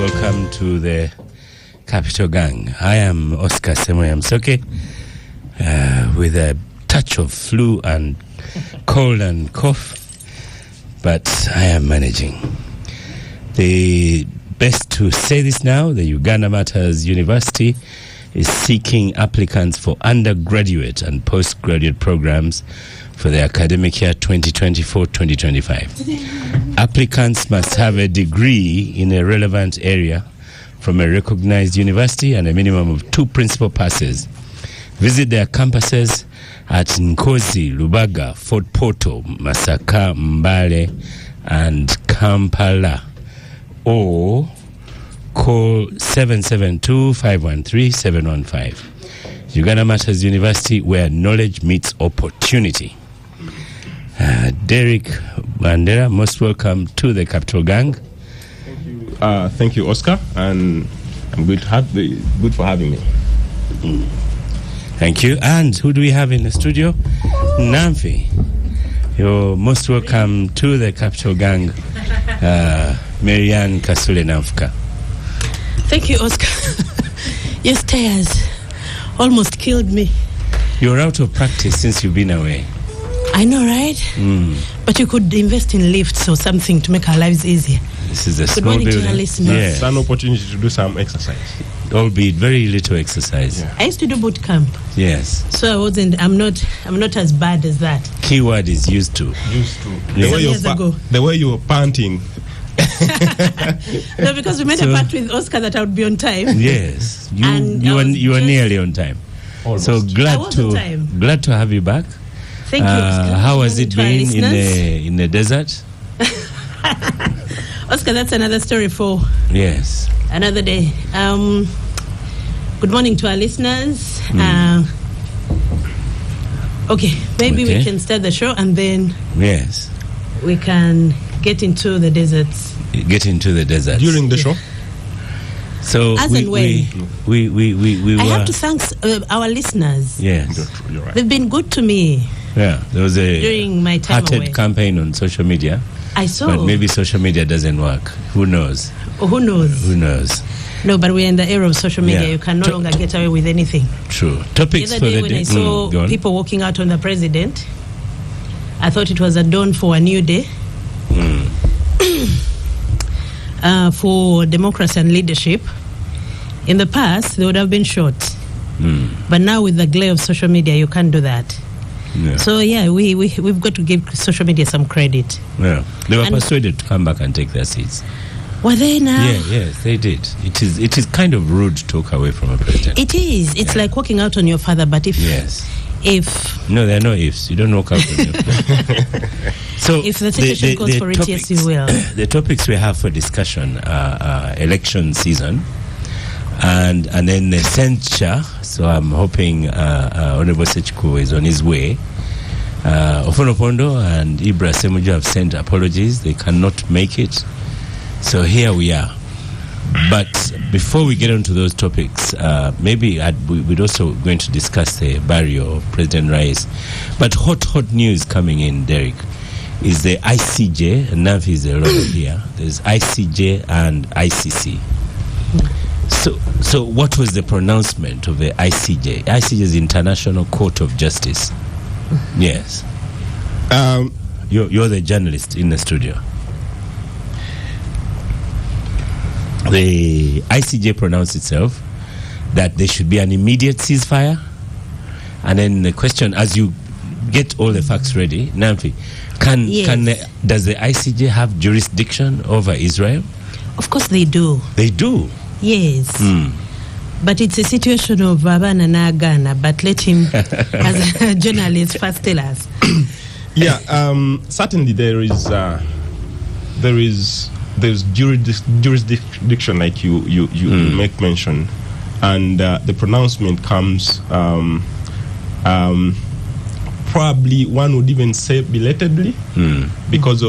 welcome to the Capital Gang. I am Oskar Semweya Musoke, with a touch of flu and cold and cough, but I am managing. The best to say this now, the Uganda Matters University is seeking applicants for undergraduate and postgraduate programs for the academic year 2024-2025. Applicants must have a degree in a relevant area from a recognized university and a minimum of 2 principal passes. Visit their campuses at Nkozi, Lubaga, Fort Portal, Masaka, Mbale, and Kampala, or call 772-513-715. Uganda Matters University, where knowledge meets opportunity. Derrick Wandera, most welcome to the Capital Gang. Thank you, Oskar, and I'm good for having me. Thank you. And who do we have in the studio? Nanfi, you're most welcome to the Capital Gang. Marianne Kasule Nanfuka. Thank you, Oskar. Your stairs almost killed me. You're out of practice since you've been away. I know, right? But you could invest in lifts or something to make our lives easier. This is a Good small morning building. to our listeners. Yeah. It's an opportunity to do some exercise. Albeit very little exercise. Yeah. I used to do boot camp, Yes. so I'm not as bad as that. Keyword is used to. Used to. Yeah. The way you were panting. No, because we made a pact with Oskar that I would be on time. Yes. And You I was were just- nearly on time. Almost. So I glad was on time. to have you back. Thank you, Oskar. How has Good it morning been to our listeners. in the desert? Oskar, that's another story for Yes. another day. Good morning to our listeners. Okay, maybe Okay. we can start the show and then Yes. we can get into the deserts. Get into the desert. During the show? So As we and when. we I were, have to thank our listeners. yes. You're right. They've been good to me Yeah. There was a during my time hearted away. campaign on social media. I saw. But maybe social media doesn't work. Who knows? Oh, who knows? Who knows? No, but we're in the era of social media. Yeah. You can no longer get away with anything. True. The Topics other for day the when day. I saw Go on. people walking out on the president, I thought it was a dawn for a new day. For democracy and leadership. In the past, they would have been shot. But now with the glare of social media, you can't do that. Yeah. So yeah, we've got to give social media some credit. Yeah. They were And- persuaded to come back and take their seats. Were they now? Yeah, yes, they did. It is kind of rude to talk away from a president. It is. It's like walking out on your father, but if No, there are no ifs. You don't walk out on your So if the situation calls for it, yes, you will. The topics we have for discussion are election season and then the censure. So I'm hoping Honorable Ssekikubo is on his way. Ofonopondo and Ibra Semweya have sent apologies. They cannot make it. So here we are. But before we get onto those topics, maybe we'd also going to discuss the burial of President Rais. But hot news coming in, Derrick, is the ICJ, and Nanfi is a lawyer here. There's ICJ and ICC. So what was the pronouncement of the ICJ? ICJ is International Court of Justice. Yes. You're the journalist in the studio. The ICJ pronounced itself that there should be an immediate ceasefire. And then the question, as you get all the facts ready, Nanfi, does the ICJ have jurisdiction over Israel? Of course they do. They do? Yes. But it's a situation of Abana na Ghana. But let him, as a journalist, first tell us. Yeah, certainly there's jurisdiction, like you make mention, and the pronouncement comes probably, one would even say, belatedly, because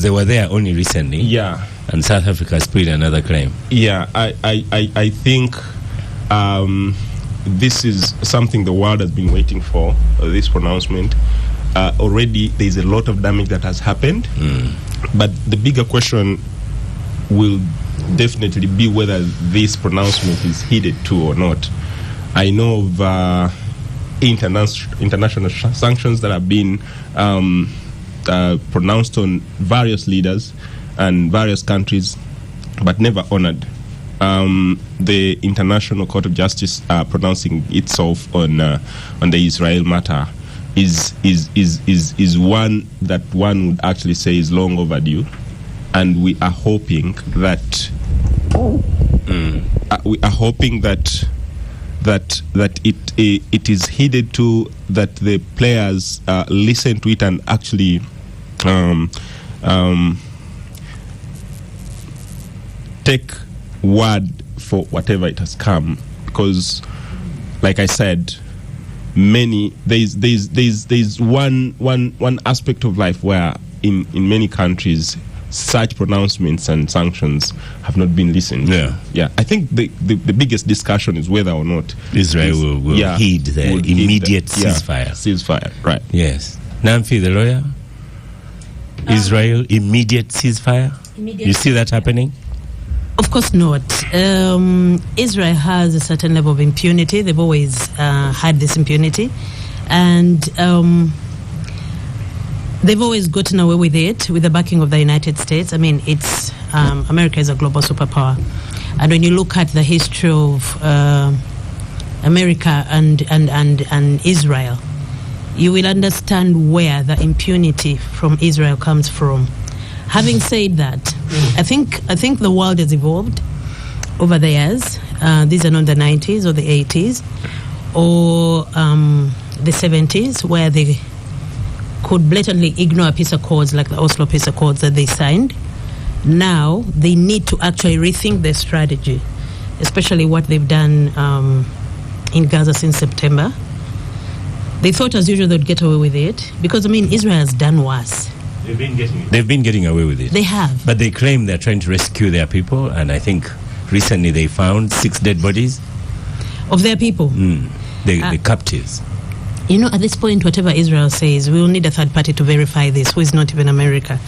they were there only recently. Yeah, and South Africa has put another claim. Yeah, I think this is something the world has been waiting for. This pronouncement. Already, there's a lot of damage that has happened, but the bigger question will definitely be whether this pronouncement is heeded to or not. I know of international sanctions that have been pronounced on various leaders and various countries, but never honored. The International Court of Justice pronouncing itself on the Israel matter is one that one would actually say is long overdue, and we are hoping that it is heeded to, that the players listen to it and actually take word for whatever it has come, because, like I said, there's one aspect of life where in many countries such pronouncements and sanctions have not been listened to. Yeah. I think the biggest discussion is whether or not Israel will heed the immediate ceasefire. Ceasefire, right. Yes. Nanfi, the lawyer, Israel, immediate ceasefire? You see that happening? Of course not. Israel has a certain level of impunity. They've always had this impunity. And they've always gotten away with it with the backing of the United States. I mean, it's America is a global superpower. And when you look at the history of America and Israel, you will understand where the impunity from Israel comes from. Having said that, I think the world has evolved over the years. These are not the 90s or the 80s or the 70s, where they could blatantly ignore peace accords like the Oslo peace accords that they signed. Now they need to actually rethink their strategy, especially what they've done in Gaza since September. They thought as usual they'd get away with it, because, I mean, Israel has done worse. They've been getting away with it. They have. But they claim they're trying to rescue their people, and I think recently they found 6 dead bodies. Of their people? The captives. You know, at this point, whatever Israel says, we will need a third party to verify this, who is not even America.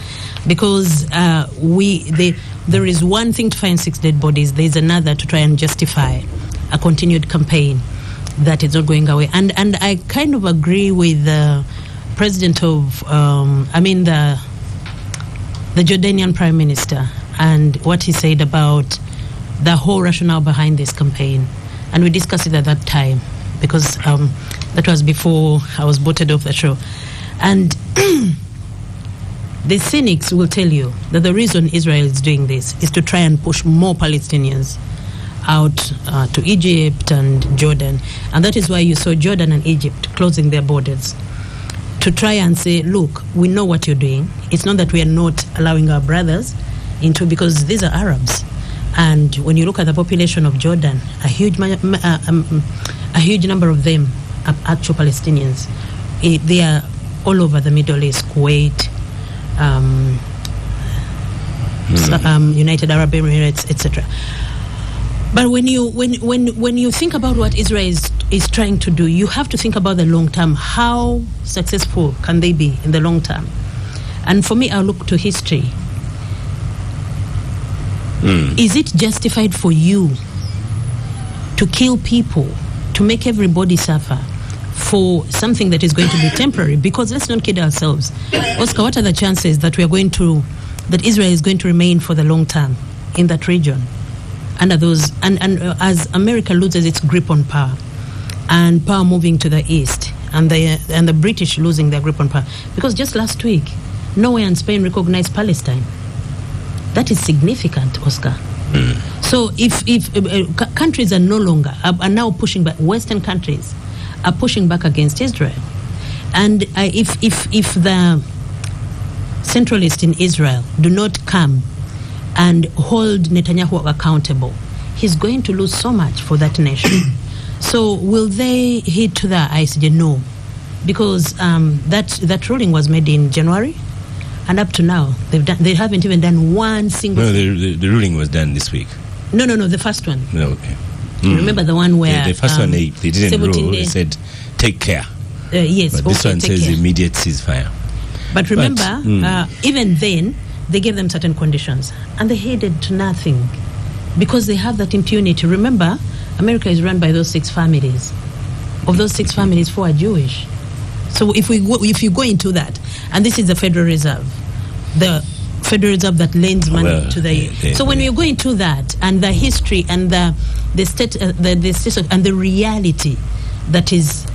Because there is one thing to find 6 dead bodies, there's another to try and justify a continued campaign that is not going away. And I kind of agree with the president of, the Jordanian Prime Minister, and what he said about the whole rationale behind this campaign. And we discussed it at that time, because that was before I was voted off the show. And the cynics will tell you that the reason Israel is doing this is to try and push more Palestinians out to Egypt and Jordan. And that is why you saw Jordan and Egypt closing their borders, to try and say, look, we know what you're doing. It's not that we are not allowing our brothers into, because these are Arabs. And when you look at the population of Jordan, a huge number of them are actual Palestinians. They are all over the Middle East, Kuwait, United Arab Emirates, etc. But when you think about what Israel is trying to do, you have to think about the long term. How successful can they be in the long term? And for me, I'll look to history. Is it justified for you to kill people, to make everybody suffer for something that is going to be temporary? Because let's not kid ourselves. Oskar, what are the chances that that Israel is going to remain for the long term in that region? Under those, and as America loses its grip on power, and power moving to the east, and the British losing their grip on power, because just last week, Norway and Spain recognized Palestine. That is significant, Oskar. So if countries are no longer are now pushing back, Western countries are pushing back against Israel, and if the centralists in Israel do not come and hold Netanyahu accountable, he's going to lose so much for that nation. So will they heed to the ICJ? No, because that ruling was made in January, and up to now they haven't even done one single. No, the ruling was done this week. No, the first one. No, okay. Remember the one where the first one they didn't rule. They said take care. Yes, but this one says care. Immediate ceasefire. But remember, even then, they gave them certain conditions, and they headed to nothing. because they have that impunity. Remember, America is run by those 6 families. Of those 6 families, 4 are Jewish. So if you go into that, and this is the Federal Reserve, the Federal Reserve that lends money to the. So when you go into that and the history and the state, the state and the reality that is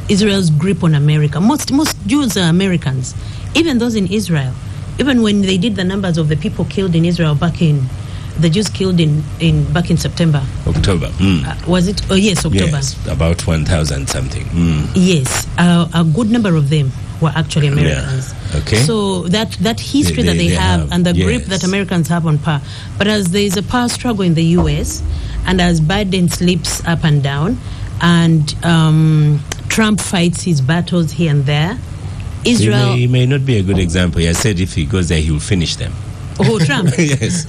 Israel's grip on America. Most Jews are Americans, even those in Israel. Even when they did the numbers of the people killed in Israel the Jews killed back in September. October. Was it? Oh yes, October. Yes, about 1,000 something. Yes, a good number of them were actually Americans. Yeah. Okay. So that history that they have and the grip that Americans have on power. But as there is a power struggle in the U.S. and as Biden slips up and down and Trump fights his battles here and there, Israel... He may not be a good example. He has said if he goes there, he will finish them. Oh, Trump? Yes.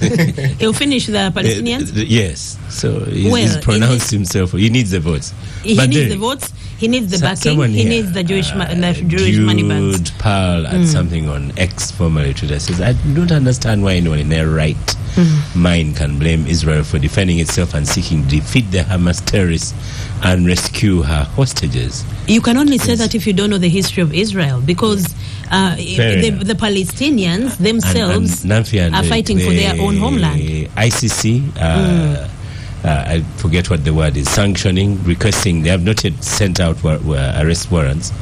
He'll finish the Palestinians? Yes. So he's pronounced himself. He needs the votes. He needs the votes. He needs the backing. He needs the Jewish money banks. Jude Pearl at something on X, formerly Twitter, says, I don't understand why anyone in their right mind can blame Israel for defending itself and seeking to defeat the Hamas terrorists and rescue her hostages. You can only say that if you don't know the history of Israel, because the Palestinians themselves are fighting for their own homeland. ICC, I forget what the word is, sanctioning, requesting, they have not yet sent out arrest warrants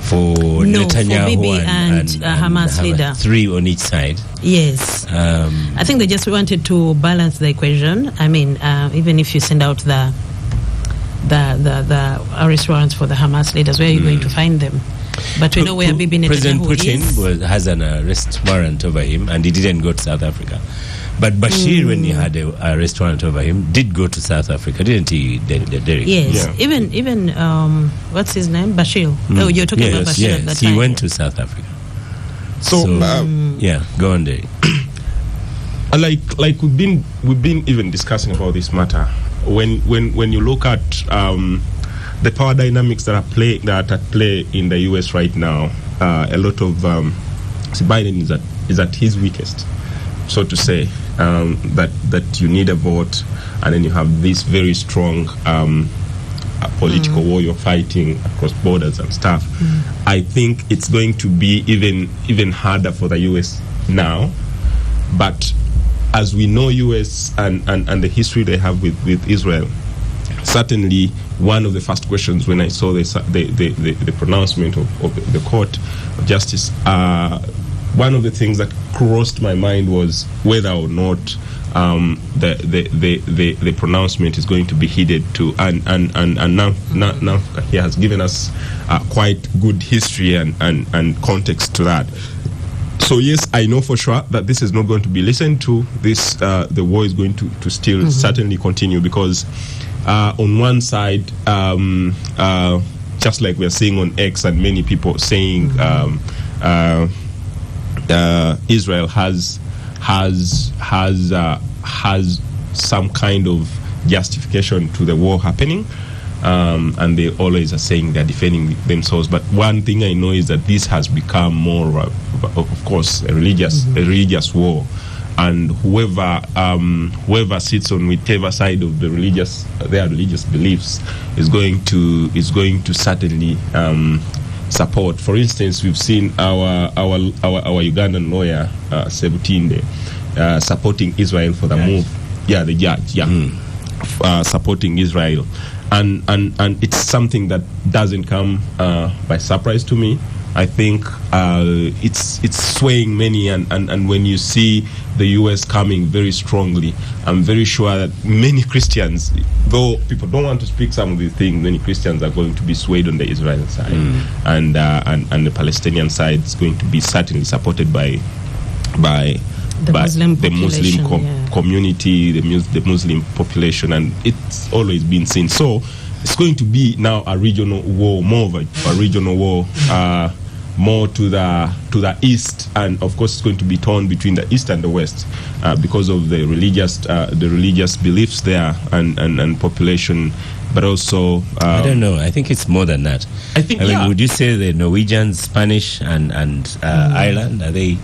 for Netanyahu for Bibi and Hamas leader. 3 on each side. Yes. I think they just wanted to balance the equation. I mean, even if you send out the arrest warrants for the Hamas leaders, where are you going to find them? But we know where Bibi Netanyahu President Putin has an arrest warrant over him, and he didn't go to South Africa. But Bashir, when he had an arrest warrant over him, did go to South Africa, didn't he, Derrick? Yes. Yeah. Even what's his name? Bashir. Oh, you're talking about Bashir at that time. He went to South Africa. So go on, Derrick. Like we've been even discussing about this matter. When you look at the power dynamics that are at play in the U.S. right now, a lot of Biden is at his weakest, so to say. That you need a vote, and then you have this very strong political war you're fighting across borders and stuff. I think it's going to be even harder for the U.S. now, but as we know U.S. and the history they have with Israel, certainly one of the first questions when I saw the pronouncement of the Court of Justice, one of the things that crossed my mind was whether or not the pronouncement is going to be heeded to, and Nanfuka here has given us quite good history and context to that. So yes, I know for sure that this is not going to be listened to. The war is going to still certainly continue, because on one side, just like we're seeing on X and many people saying, Israel has some kind of justification to the war happening, and they always are saying they're defending themselves. But one thing I know is that this has become more, of course, a religious war, and whoever sits on whichever side of their religious beliefs is going to certainly support. For instance, we've seen our Ugandan lawyer Sebutinde supporting Israel for the move. Yeah, the judge. Yeah, supporting Israel, and it's something that doesn't come by surprise to me. I think it's swaying many, and when you see the U.S. coming very strongly, I'm very sure that many Christians, though people don't want to speak some of these things, many Christians are going to be swayed on the Israel side, and the Palestinian side is going to be certainly supported by the Muslim community, the Muslim population, and it's always been seen. So it's going to be now a regional war, more of a regional war, more to the east, and of course it's going to be torn between the east and the west because of the religious beliefs there and population, but also I don't know. I think it's more than that. I mean, would you say the Norwegians, Spanish, and Ireland, are they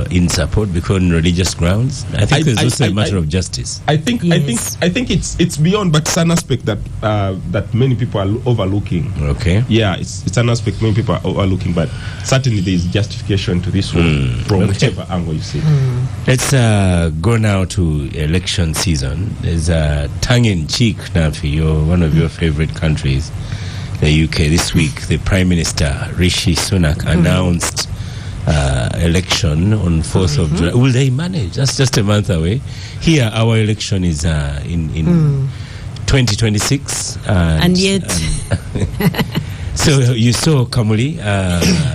in support because on religious grounds. I think there's also a matter of justice. I think it's beyond, but it's an aspect that that many people are overlooking. Okay. Yeah, it's an aspect many people are overlooking, but certainly there is justification to this one from whichever angle you see. Let's go now to election season. There's a tongue-in-cheek, Nanfi, one of your favorite countries, the UK. This week, the Prime Minister Rishi Sunak announced election on 4th of July. Will they manage? That's just a month away. Here, our election is in 2026. And yet... So you saw Kamuli.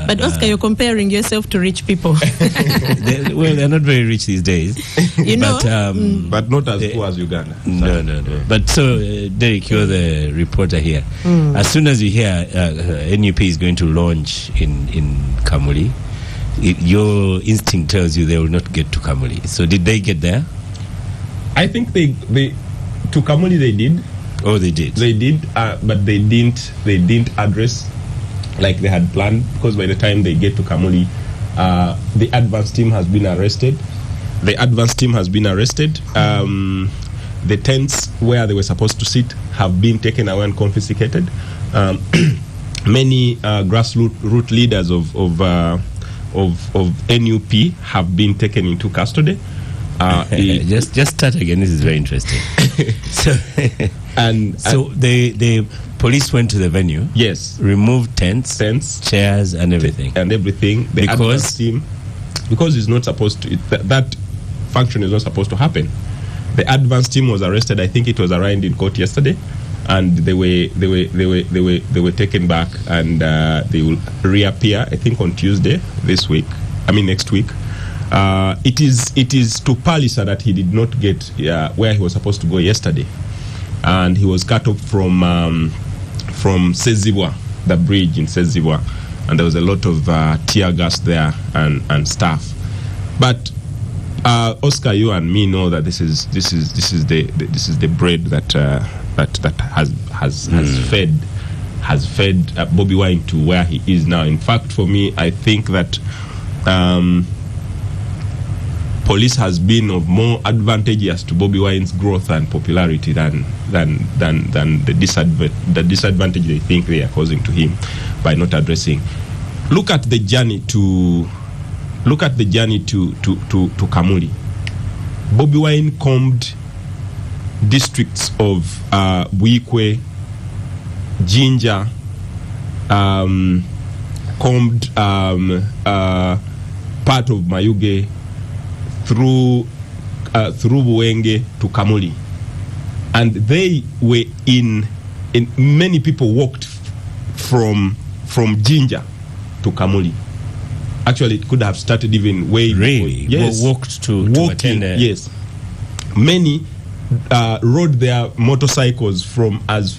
But Oskar, you're comparing yourself to rich people. They're not very rich these days. You know? But not as poor as Uganda. No. But so, Derrick, you're the reporter here. As soon as you hear NUP is going to launch in Kamuli, your instinct tells you they will not get to Kamuli. So did they get there? I think they to Kamuli they did. Oh, they did. They did, but they didn't address like they had planned, because by the time they get to Kamuli, the advance team has been arrested. The tents where they were supposed to sit have been taken away and confiscated. Many grassroots leaders of NUP have been taken into custody. Just start again. This is very interesting. So the police went to the venue. Yes, removed tents, chairs, and everything. The advance team, because it's not supposed to. That function is not supposed to happen. The advance team was arrested. I think it was arraigned in court yesterday, and they were taken back, and they will reappear. I think on Tuesday next week. It is to Palisa that he did not get where he was supposed to go yesterday, and he was cut off from Sezibwa, the bridge in Sezibwa, and there was a lot of tear gas there and stuff. But Oskar, you and me know that this is the bread that has fed Bobi Wine to where he is now. In fact, for me, I think that police has been of more advantageous to Bobi Wine's growth and popularity than the disadvantage they think they are causing to him by not addressing. Look at the journey to Kamuli. Bobi Wine combed districts of Buikwe, Jinja, combed part of Mayuge, through Buenge to Kamuli, and they were in many people walked from Jinja to Kamuli. Actually, it could have started even way really before. Yes, walked to attend. Yes, many rode their motorcycles from as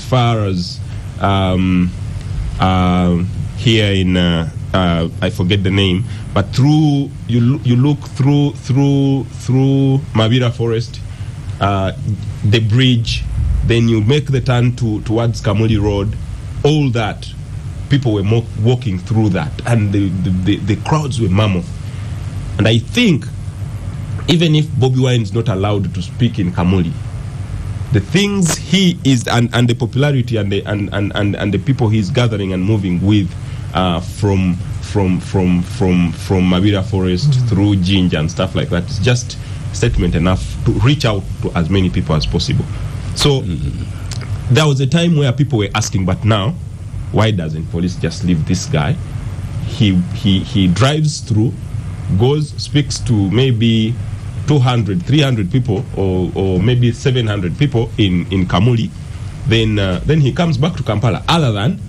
far as here in I forget the name, but through you look through Mabira Forest, the bridge, then you make the turn towards Kamuli Road. All that people were walking through that, and the crowds were mammoth. And I think even if Bobi Wine is not allowed to speak in Kamuli, the things he is and the popularity and the people he's gathering and moving with from Mabira Forest through Jinja and stuff like that, it's just statement enough to reach out to as many people as possible. So there was a time where people were asking, but now why doesn't police just leave this guy? He drives through, goes, speaks to maybe 200, 300 people or maybe 700 people in Kamuli, then he comes back to Kampala, other than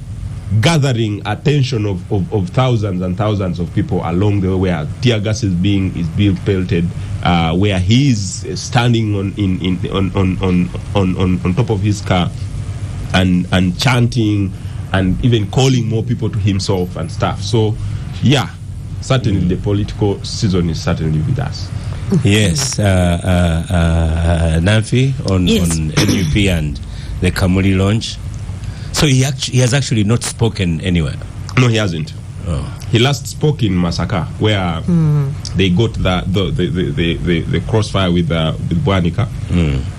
gathering attention of thousands and thousands of people along the way, where tear gas is being pelted, where he's standing on top of his car and chanting and even calling more people to himself and stuff. So yeah, certainly the political season is certainly with us. Yes, Nanfi on NUP and the Kamuli launch. So he has actually not spoken anywhere. No, he hasn't. He last spoke in Masaka, where they got the crossfire with Bwanika.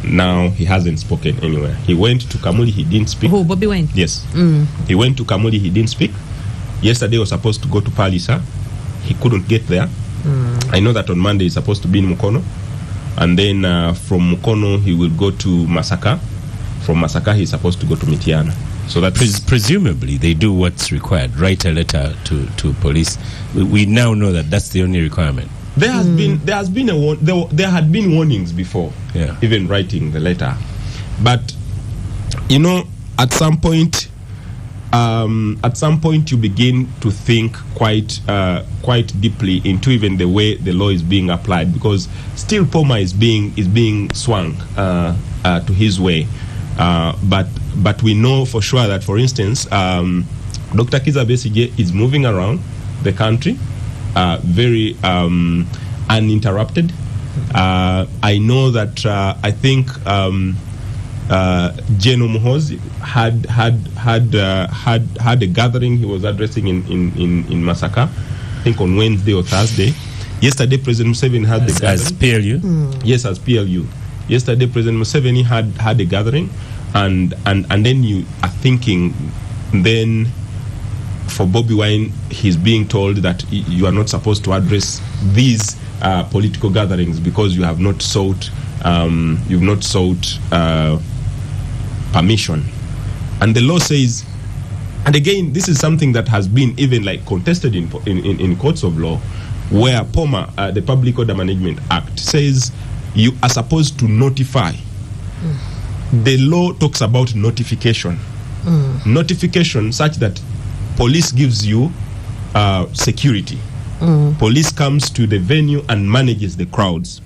Now he hasn't spoken anywhere. He went to Kamuli, he didn't speak. Who, Bobby Wine? Yes. He went to Kamuli, he didn't speak. Yesterday he was supposed to go to Palisa. He couldn't get there. I know that on Monday he's supposed to be in Mukono. And then from Mukono he will go to Masaka. From Masaka he's supposed to go to Mitiana. So that presumably they do what's required. Write a letter to police. We now know that that's the only requirement. There had been warnings before, even writing the letter. But at some point you begin to think quite deeply into even the way the law is being applied, because still Poma is being swung to his way. But we know for sure that, for instance, Dr. Kizza Besigye is moving around the country very uninterrupted. I know that I think Jeno Muhozi had a gathering he was addressing in Masaka, I think on Wednesday or Thursday. Yesterday, President Museveni had the gathering. As PLU? Yes, as PLU. Yesterday, President Museveni had a gathering, and then you are thinking, then for Bobby Wine, he's being told that you are not supposed to address these political gatherings because you have not sought permission. And the law says, and again, this is something that has been even like contested in courts of law, where POMA, the Public Order Management Act, says you are supposed to notify. The law talks about notification. Notification such that police gives you security. Police comes to the venue and manages the crowds.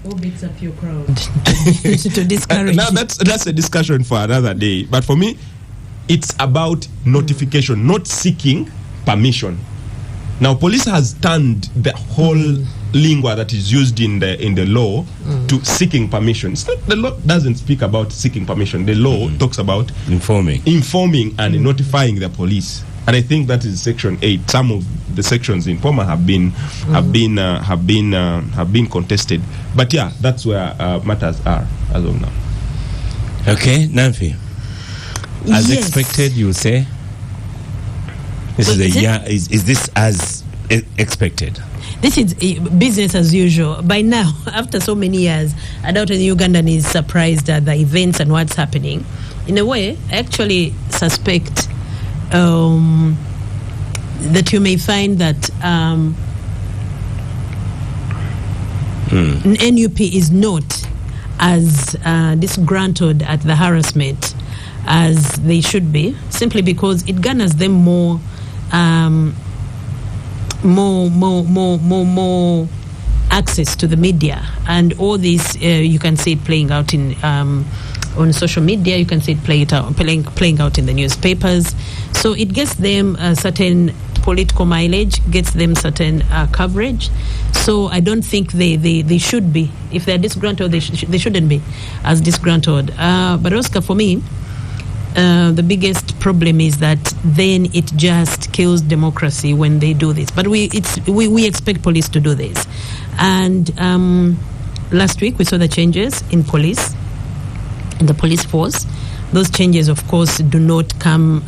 Who beats up your crowd to discourage? Now that's a discussion for another day. But for me, it's about notification, not seeking permission. Now, police has turned the whole lingua that is used in the law to seeking permission. It's not, the law doesn't speak about seeking permission. The law talks about informing and notifying the police. And I think that is Section 8. Some of the sections in POMA have been contested. But yeah, that's where matters are as of now. Okay, Nanfi. As expected, you say. This is this as expected? This is business as usual. By now, after so many years, I doubt any Ugandan is surprised at the events and what's happening. In a way, I actually suspect that you may find that NUP is not as disgruntled at the harassment as they should be, simply because it garners them more access to the media, and all this you can see it playing out in on social media. You can see it playing out in the newspapers. So it gets them a certain political mileage, gets them certain coverage. So I don't think they should be. If they're disgruntled, they shouldn't be as disgruntled. But Oskar, for me, the biggest problem is that then it just kills democracy when they do this. But we expect police to do this. And last week we saw the changes in police, in the police force. Those changes, of course, do not come.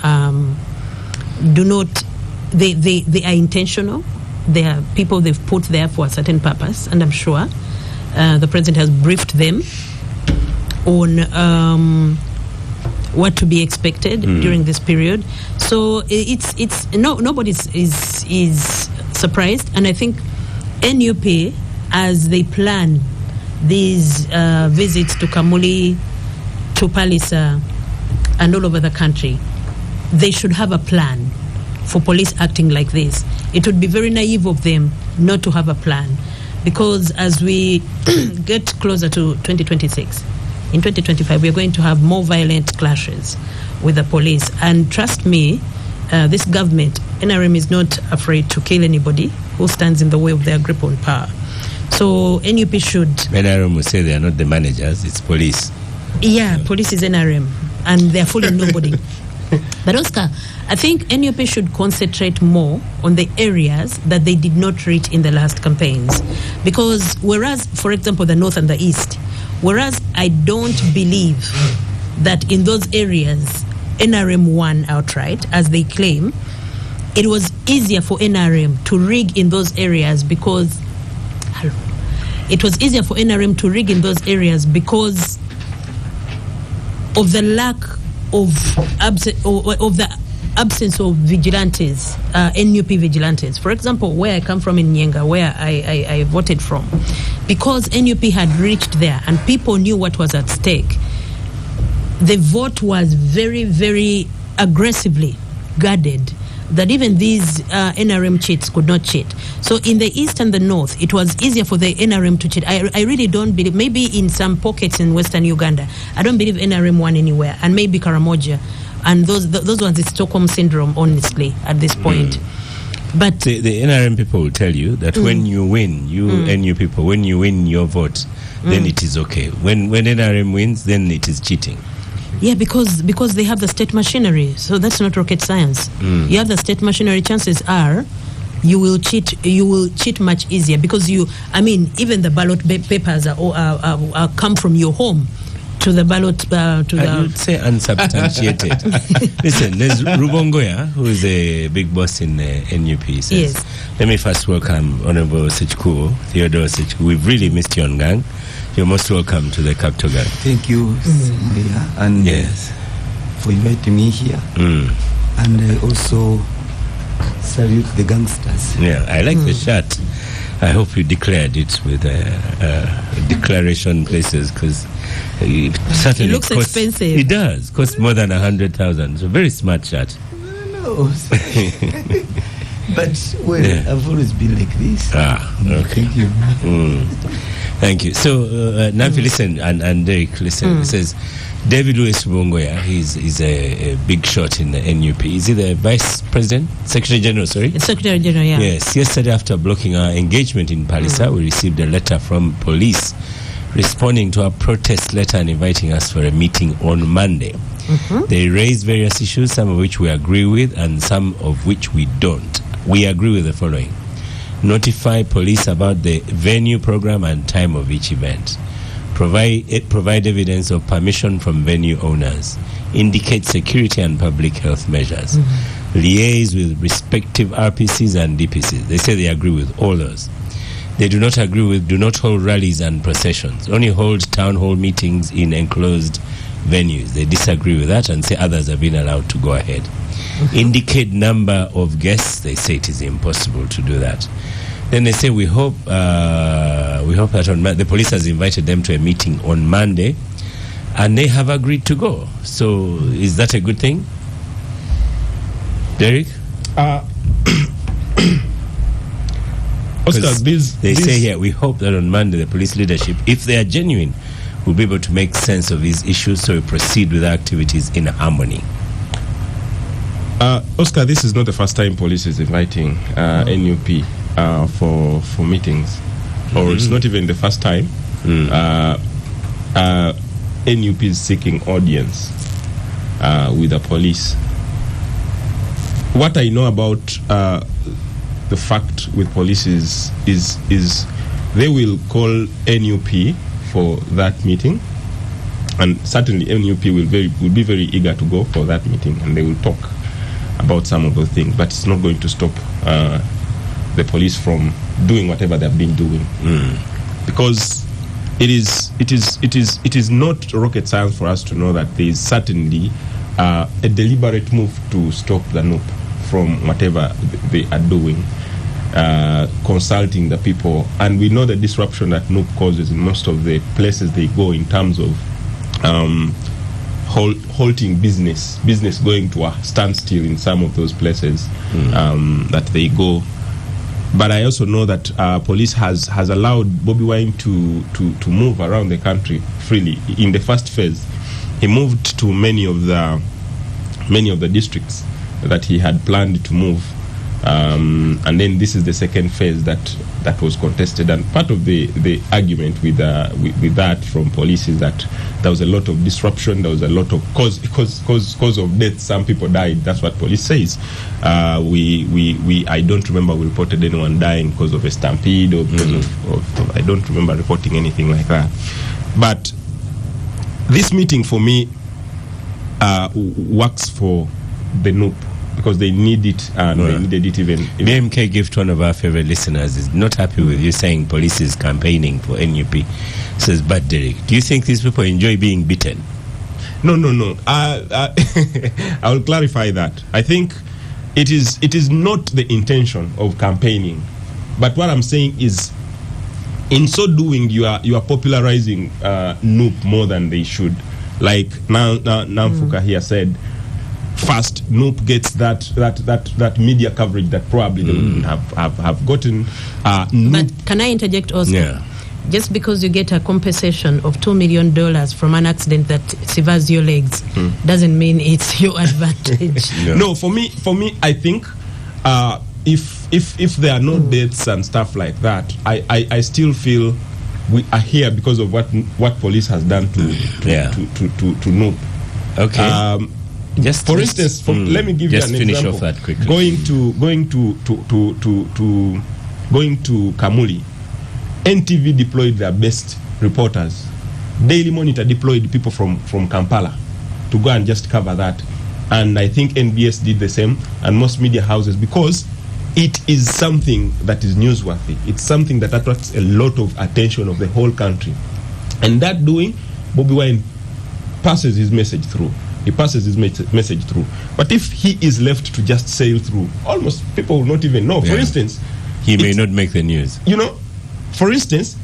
They are intentional. They are people they've put there for a certain purpose, and I'm sure the president has briefed them on what to be expected during this period. So nobody is surprised, and I think NUP, as they plan these visits to Kamuli, to Palisa, and all over the country, they should have a plan for police acting like this. It would be very naive of them not to have a plan, because as we get closer to 2026, in 2025, we are going to have more violent clashes with the police. And trust me, this government, NRM, is not afraid to kill anybody who stands in the way of their grip on power. So NUP should... NRM will say they are not the managers, it's police. Yeah, police is NRM, and they're fooling nobody. But Oskar, I think NUP should concentrate more on the areas that they did not reach in the last campaigns. Because whereas, for example, the North and the East, whereas I don't believe that in those areas NRM won outright, as they claim, it was easier for NRM to rig in those areas because of the lack of the absence of vigilantes, NUP vigilantes. For example, where I come from in Nyenga, where I voted from, because NUP had reached there and people knew what was at stake, the vote was very, very aggressively guarded, that even these NRM cheats could not cheat. So in the East and the North, it was easier for the NRM to cheat. I really don't believe, maybe in some pockets in Western Uganda, I don't believe NRM won anywhere, and maybe Karamoja, and those ones is Stockholm syndrome, honestly, at this point. But the NRM people will tell you that when you win, NU people, when you win your vote, then it is okay. When NRM wins, then it is cheating. Yeah, because they have the state machinery, so that's not rocket science. You have the state machinery. Chances are, you will cheat much easier because even the ballot papers are come from your home to the ballot. I would say unsubstantiated. Listen, there's Rubongoya, who is a big boss in NUP. Says, yes. Let me first welcome Honorable Ssekikubo, Theodore Ssekikubo. We've really missed you on gang. You're most welcome to the Capital Gang. Thank you, Semweya, and for inviting me here. And I also salute the gangsters. Yeah, I like the shirt. I hope you declared it with declaration places, because it certainly looks expensive. It does cost more than 100,000. It's a very smart shirt. No. But I've always been like this. Okay. Thank you. Thank you. So, Nanfi, listen, and Derrick, listen. It says, David Louis Rubongoya, he's a big shot in the NUP. Is he the Vice President? Secretary General, sorry? Secretary General, yeah. Yes. Yesterday, after blocking our engagement in Palisa, we received a letter from police responding to our protest letter and inviting us for a meeting on Monday. They raised various issues, some of which we agree with and some of which we don't. We agree with the following. Notify police about the venue, program and time of each event. Provide evidence of permission from venue owners. Indicate security and public health measures. Liaise with respective RPCs and DPCs. They say they agree with all those. They do not agree with do not hold rallies and processions. Only hold town hall meetings in enclosed venues. They disagree with that and say others have been allowed to go ahead. Indicate number of guests. They say it is impossible to do that. Then they say we hope that the police has invited them to a meeting on Monday, and they have agreed to go. So is that a good thing, Derrick? Oskar, they say here we hope that on Monday the police leadership, if they are genuine, will be able to make sense of these issues, so we proceed with activities in harmony. Oskar, this is not the first time police is inviting NUP for meetings, or it's not even the first time NUP is seeking audience with the police. What I know about the fact with police is they will call NUP for that meeting, and certainly NUP will be very eager to go for that meeting, and they will talk about some of those things, but it's not going to stop the police from doing whatever they've been doing, because it is not rocket science for us to know that there is certainly a deliberate move to stop the NUP from whatever they are doing, consulting the people, and we know the disruption that NUP causes in most of the places they go in terms of halting business going to a standstill in some of those places that they go. But I also know that police has allowed Bobi Wine to move around the country freely. In the first phase, he moved to many of the districts that he had planned to move, And then this is the second phase that was contested, and part of the argument with that from police is that there was a lot of disruption, there was a lot of cause of death. Some people died. That's what police says. I don't remember we reported anyone dying because of a stampede or because of I don't remember reporting anything like that. But this meeting for me works for the NUP, because they need it, and they needed it even. BMK gift, one of our favorite listeners, is not happy with you saying police is campaigning for NUP. Says, but Derrick, do you think these people enjoy being beaten? No. I will clarify that. I think it is not the intention of campaigning, but what I'm saying is, in so doing, you are popularizing NUP more than they should. Like Nanfuka here said, first, NUP gets that media coverage that probably they wouldn't have gotten. But can I interject, Oskar? Yeah. Just because you get a compensation of $2 million from an accident that severs your legs doesn't mean it's your advantage. No, for me, I think if there are no deaths and stuff like that, I still feel we are here because of what police has done to NUP. Okay. Just for instance, let me give you an finish example. Off that quickly. Going to Kamuli, NTV deployed their best reporters. Daily Monitor deployed people from Kampala to go and just cover that. And I think NBS did the same, and most media houses, because it is something that is newsworthy. It's something that attracts a lot of attention of the whole country. And that doing, Bobi Wine passes his message through. He passes his message through. But if he is left to just sail through, almost people will not even know. For instance, he may not make the news. For instance,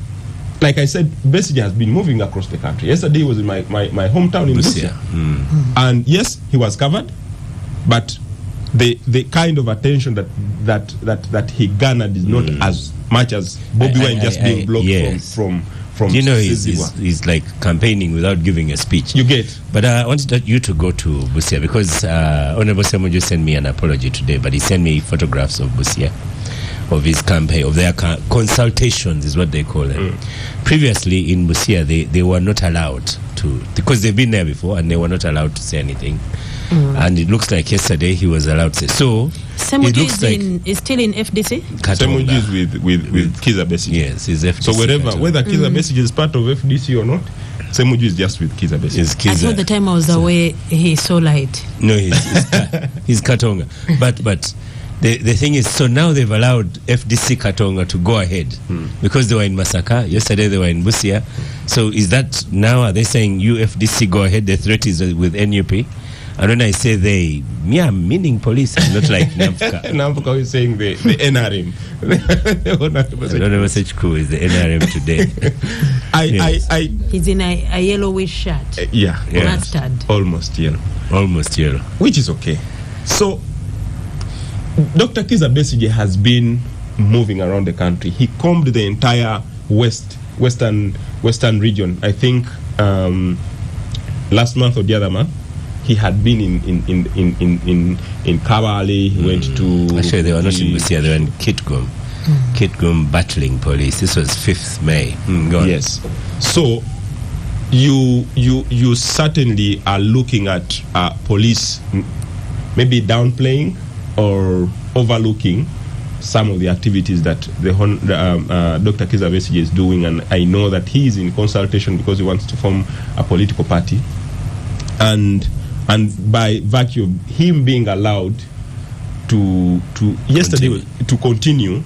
like I said, Besigye has been moving across the country. Yesterday he was in my hometown in Busia. And yes, he was covered, but the kind of attention that he garnered is not as much as Bobi Wine just being blocked from he's like campaigning without giving a speech. You get. But I wanted you to go to Busia, because Honorable Semweya sent me an apology today, but he sent me photographs of Busia, of his campaign, of their consultations is what they call it. Previously in Busia, they were not allowed to, because they've been there before, and they were not allowed to say anything. And it looks like yesterday he was allowed to say. So Semweya is still in FDC? Semweya is with Kizza Besigye. Yes, he's FDC. So whether Kizza Besigye is part of FDC or not, Semweya is just with Kizza Besigye. I thought the time I was away, he's so light. No, he's Katonga. But the thing is, so now they've allowed FDC Katonga to go ahead, because they were in Masaka. Yesterday they were in Busia. So is that now, are they saying you FDC go ahead, the threat is with NUP? And when I say they, meaning police, not like Nanfuka. Nanfuka is saying the NRM. Honorable Ssekikubo is the NRM today. He's in a yellowish shirt. Mustard. Almost yellow. Which is okay. So, Dr. Kizza Besigye has been moving around the country. He combed the entire western region. I think last month or the other month, he had been in Kabale. He went to. Actually, they were not in Busia. They were in Kitgum. Kitgum battling police. This was 5th May. Go on. Yes. So you certainly are looking at police maybe downplaying or overlooking some of the activities that Dr. Kizza Besigye is doing, and I know that he is in consultation because he wants to form a political party, and by virtue of him being allowed to continue,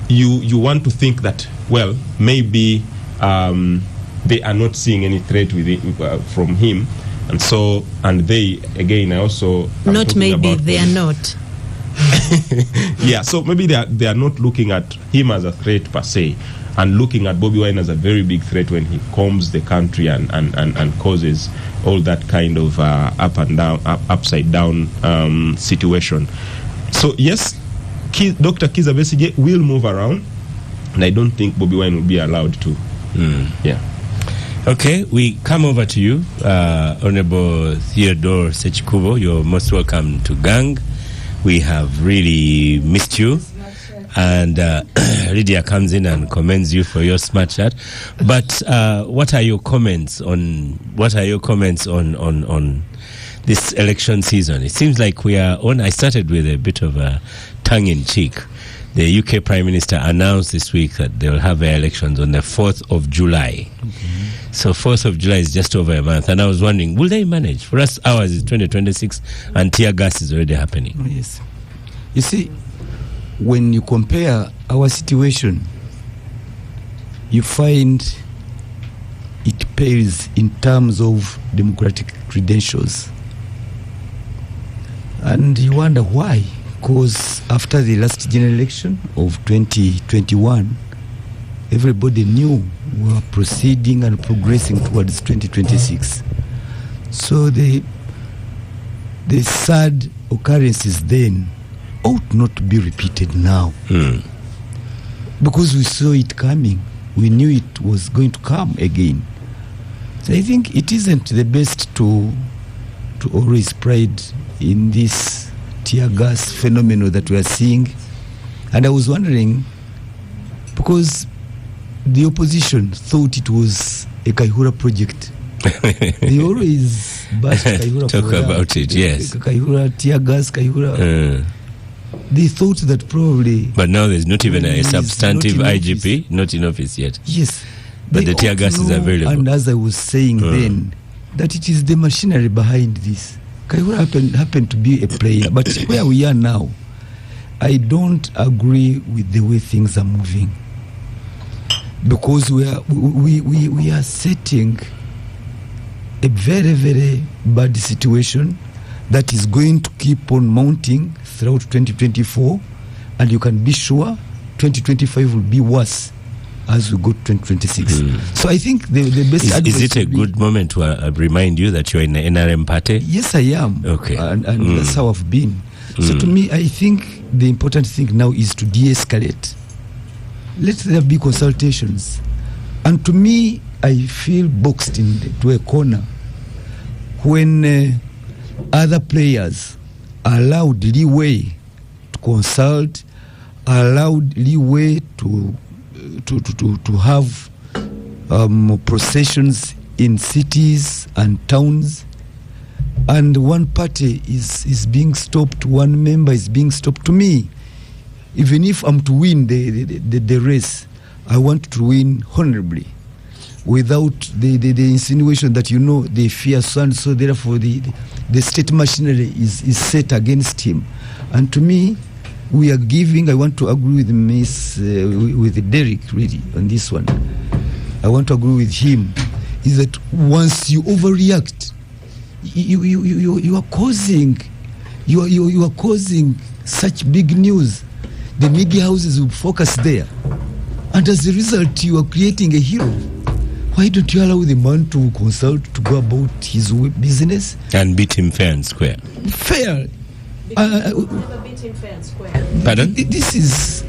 you want to think that, well, maybe they are not seeing any threat from him, and they again, I also not maybe they are not. So maybe they are not looking at him as a threat per se, and looking at Bobi Wine as a very big threat when he combs the country and causes all that kind of upside down situation. So yes, Dr. Kizza Besigye will move around, and I don't think Bobi Wine will be allowed to. Okay, we come over to you, Honorable Theodore Ssekikubo. You're most welcome to Gang. We have really missed you. And Lydia comes in and commends you for your smart chat. But what are your comments on this election season? It seems like we are on. I started with a bit of a tongue-in-cheek. The UK Prime Minister announced this week that they will have their elections on the 4th of July. Mm-hmm. So 4th of July is just over a month. And I was wondering, will they manage? For us, ours is 2026 and tear gas is already happening. Oh, yes. You see, when you compare our situation, you find it pales in terms of democratic credentials. And you wonder why. Because after the last general election of 2021, everybody knew we were proceeding and progressing towards 2026. So the sad occurrences then ought not to be repeated now. Because we saw it coming. We knew it was going to come again. So I think it isn't the best to always pride in this tear gas phenomenon that we are seeing. And I was wondering, because the opposition thought it was a Kaihura project. They always bash Kaihura. Talk about it, yes. Kaihura, tear gas, Kaihura. They thought that probably... But now there's not even a substantive IGP, not in office yet. Yes. But the tear gas is available. And as I was saying then, that it is the machinery behind this. Kaihura happened to be a player, but where we are now, I don't agree with the way things are moving, because we are setting a very, very bad situation that is going to keep on mounting throughout 2024, and you can be sure 2025 will be worse as we go to 2026. So I think the best is it a good moment to remind you that you're in the NRM party? Yes, I am. Okay. And that's how I've been. So to me, I think the important thing now is to de-escalate. Let there be consultations. And to me, I feel boxed into a corner when other players are allowed leeway to consult, are allowed leeway to have processions in cities and towns, and one party is being stopped, one member is being stopped. To me, even if I'm to win the race, I want to win honorably, without the insinuation that they fear so therefore the state machinery is set against him. And to me, we are giving. I want to agree with with Derrick really on this one. I want to agree with him. Is that once you overreact, you are causing such big news. The media houses will focus there, and as a result, you are creating a hero. Why don't you allow the man to consult, to go about his business and beat him fair and square? Fair. Never beat him fair and square. Pardon? This is.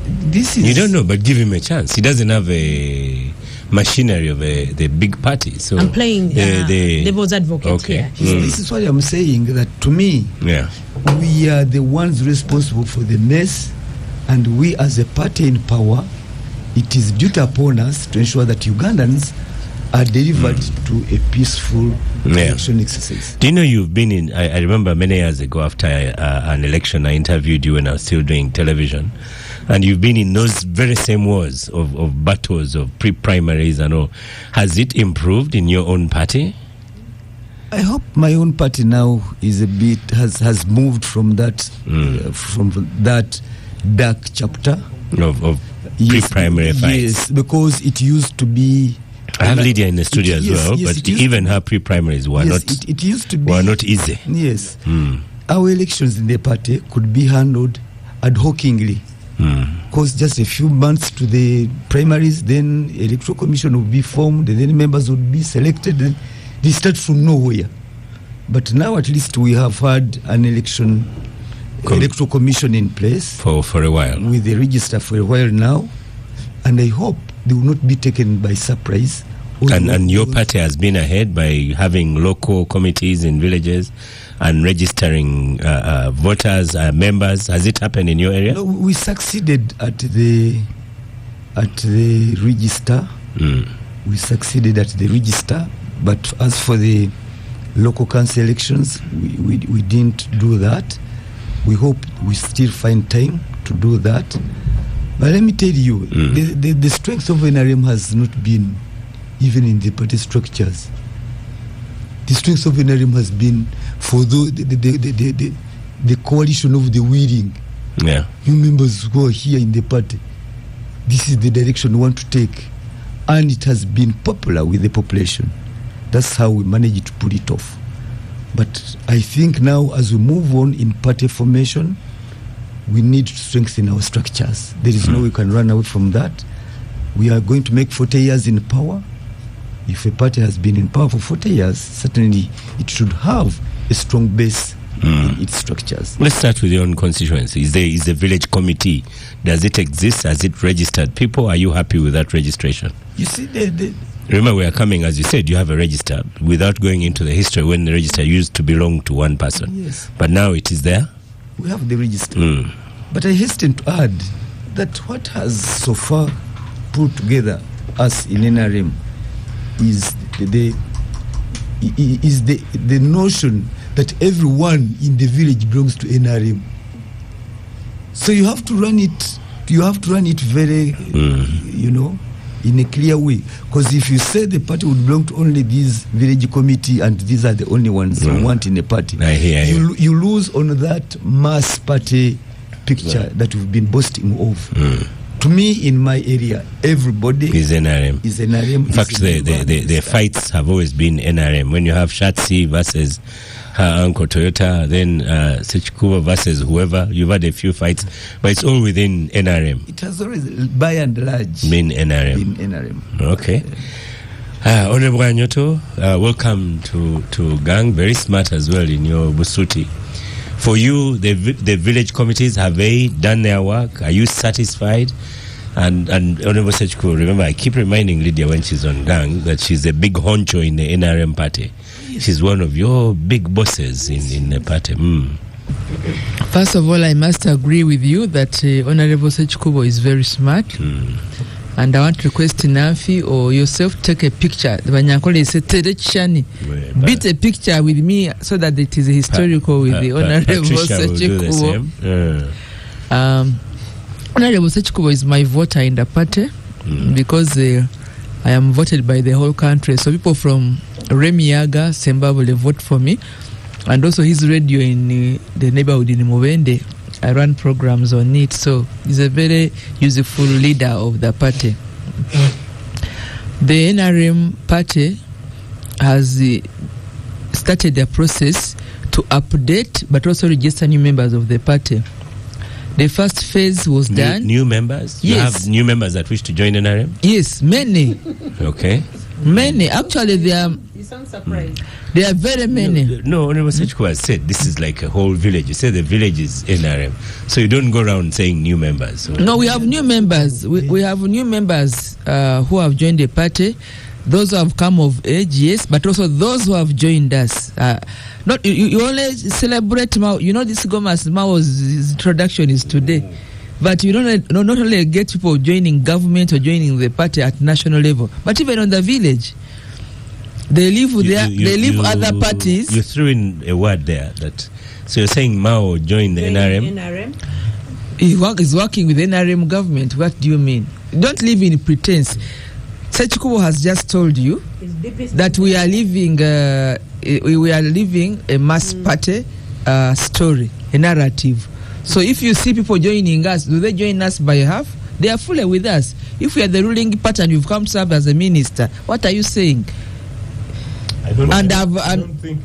You don't know, but give him a chance. He doesn't have a machinery of the big party. So I'm playing the devil's advocate here. This is what I'm saying. That to me, we are the ones responsible for the mess, and we as a party in power, it is duty upon us to ensure that Ugandans are delivered to a peaceful election exercise. Do you know you've been in, I remember many years ago after an election, I interviewed you when I was still doing television, and you've been in those very same wars of battles, of pre-primaries and all. Has it improved in your own party? I hope my own party now is a bit, has moved from that dark chapter of pre-primary fights. Yes, because it used to be. I have Lydia in the studio as well, but even her pre-primaries were it used to be, were not easy. Yes. Our elections in the party could be handled ad hocingly. Because just a few months to the primaries, then electoral commission would be formed, and then members would be selected, and they start from nowhere. But now at least we have had an electoral commission in place for a while, with the register for a while now, and I hope they will not be taken by surprise And your party has been ahead by having local committees in villages and registering voters, members. Has it happened in your area? No, we succeeded at the register. We succeeded at the register, but as for the local council elections, we didn't do that. We hope we still find time to do that. But let me tell you, the strength of NRM has not been even in the party structures. The strength of NRM has been for the coalition of the willing. Yeah. New members who are here in the party. This is the direction we want to take. And it has been popular with the population. That's how we managed to pull it off. But I think now as we move on in party formation, we need to strengthen our structures. There is no way we can run away from that. We are going to make 40 years in power. If a party has been in power for 40 years, certainly it should have a strong base in its structures. Let's start with your own constituency. Is the village committee, does it exist? Has it registered people? Are you happy with that registration? You see, Remember, we are coming, as you said, you have a register, without going into the history when the register used to belong to one person. Yes. But now it is there? We have the register. But I hasten to add that what has so far put together us in NRM is the notion that everyone in the village belongs to NRM. So you have to run it. You have to run it very, in a clear way. Because if you say the party would belong to only this village committee and these are the only ones who want in a party, I hear you lose on that mass party picture that we've been boasting of. To me, in my area, everybody is NRM. In fact, the fights have always been NRM. When you have Shatsi versus her uncle Toyota, then Ssekikubo versus whoever, you've had a few fights, but it's all within NRM. It has always, by and large, been NRM. Okay. Honorable Wanyoto, welcome to Gang. Very smart as well in your Busuti. For you, the village committees, have they done their work? Are you satisfied? And Honorable Ssekikubo, remember, I keep reminding Lydia when she's on Gang that she's a big honcho in the NRM party. She's one of your big bosses in the party. First of all, I must agree with you that Honorable Ssekikubo is very smart. And I want to request Nanfi or yourself take a picture. Banyankole say Terechani. Beat a picture with me so that it is historical with the Honorable Ssekikubo. Honorable Ssekikubo is my voter in the party because I am voted by the whole country. So people from Remiaga, Zimbabwe vote for me. And also his radio in the neighborhood in Mubende. I run programs on it, so he's a very useful leader of the party. The NRM party has started a process to update but also register new members of the party. The first phase was done. New members? Yes. You have new members that wish to join NRM? Yes, many. Okay. Many. Actually, there are... You sound surprised. There are very many. No, Honorable Ssekikubo has said this is like a whole village. You say the village is NRM. So you don't go around saying new members. So. No, we have new members. We have new members who have joined the party. Those who have come of age, yes, but also those who have joined us. Not you only celebrate Mao. You know, this Mao's introduction is today. But you don't not only get people joining government or joining the party at national level, but even on the village. They live with other parties. You threw in a word there so you're saying Mao joined the NRM? He's working with the NRM government. What do you mean? Don't live in pretense. Ssekikubo has just told you that we are living a mass party story, a narrative. So if you see people joining us, do they join us by half? They are fully with us. If we are the ruling party and you've come to serve as a minister, what are you saying? I don't think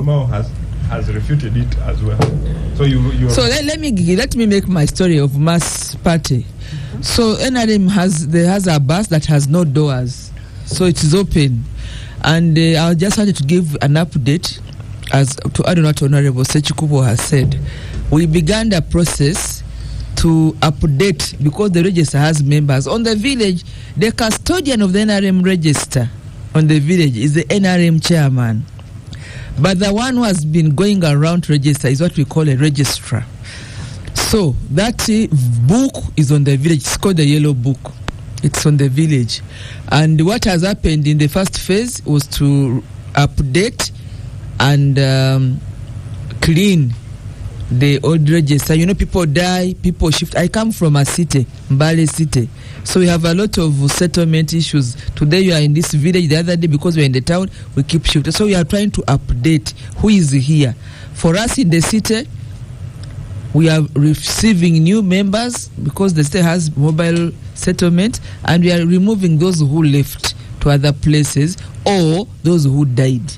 Mao has refuted it as well. So let me make my story of mass party. So NRM has a bus that has no doors, so it is open. And I just wanted to give an update as to I don't know what Honorable Ssekikubo has said. We began the process to update, because the register has members. On the village, the custodian of the NRM register on the village is the NRM chairman. But the one who has been going around to register is what we call a registrar. So that book is on the village. It's called the Yellow Book. It's on the village. And what has happened in the first phase was to update and clean the old register. You know, people die, people shift. I come from a city, Mbale city. So we have a lot of settlement issues. Today you are in this village, the other day because we are in the town, we keep shifting. So we are trying to update who is here. For us in the city, we are receiving new members because the state has mobile settlement, and we are removing those who left to other places or those who died.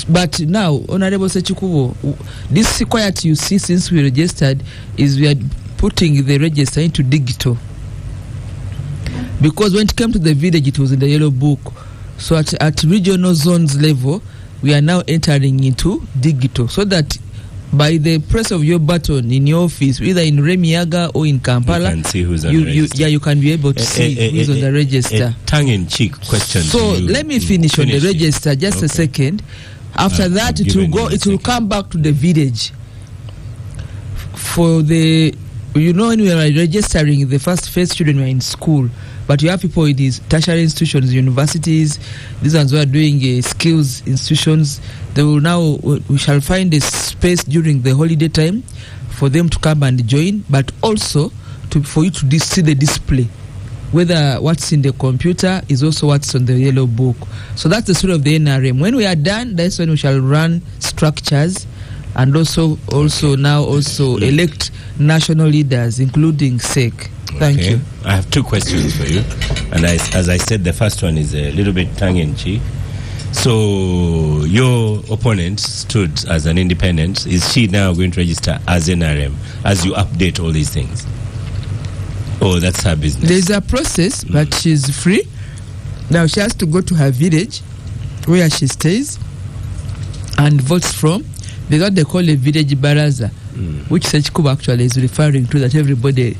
But now, Honorable Ssekikubo, this quiet you see since we registered is we are putting the register into digital. Because when it came to the village, it was in the Yellow Book. So at regional zones level, we are now entering into digital, so that by the press of your button in your office, either in Remiaga or in Kampala, you can see who's on the register. You can be able to see who's on the register. Tongue-in-cheek question. So let me finish on the register just a second. After that, it will come back to the village. For the, you know, when we are registering the first phase, children were in school, but you have people in these tertiary institutions, universities, these ones who are doing skills institutions. They will now, we shall find a space during the holiday time for them to come and join, but also for you to see the display, whether what's in the computer is also what's on the Yellow Book. So that's the story of the NRM. When we are done, that's when we shall run structures and also elect national leaders, including SEC. Thank you. I have two questions for you. And as I said, the first one is a little bit tongue-in-cheek. So your opponent stood as an independent. Is she now going to register as NRM as you update all these things? Oh, that's her business. There's a process, but she's free. Now she has to go to her village where she stays and votes from. There's what they call a village baraza, which Ssekikubo actually is referring to, that everybody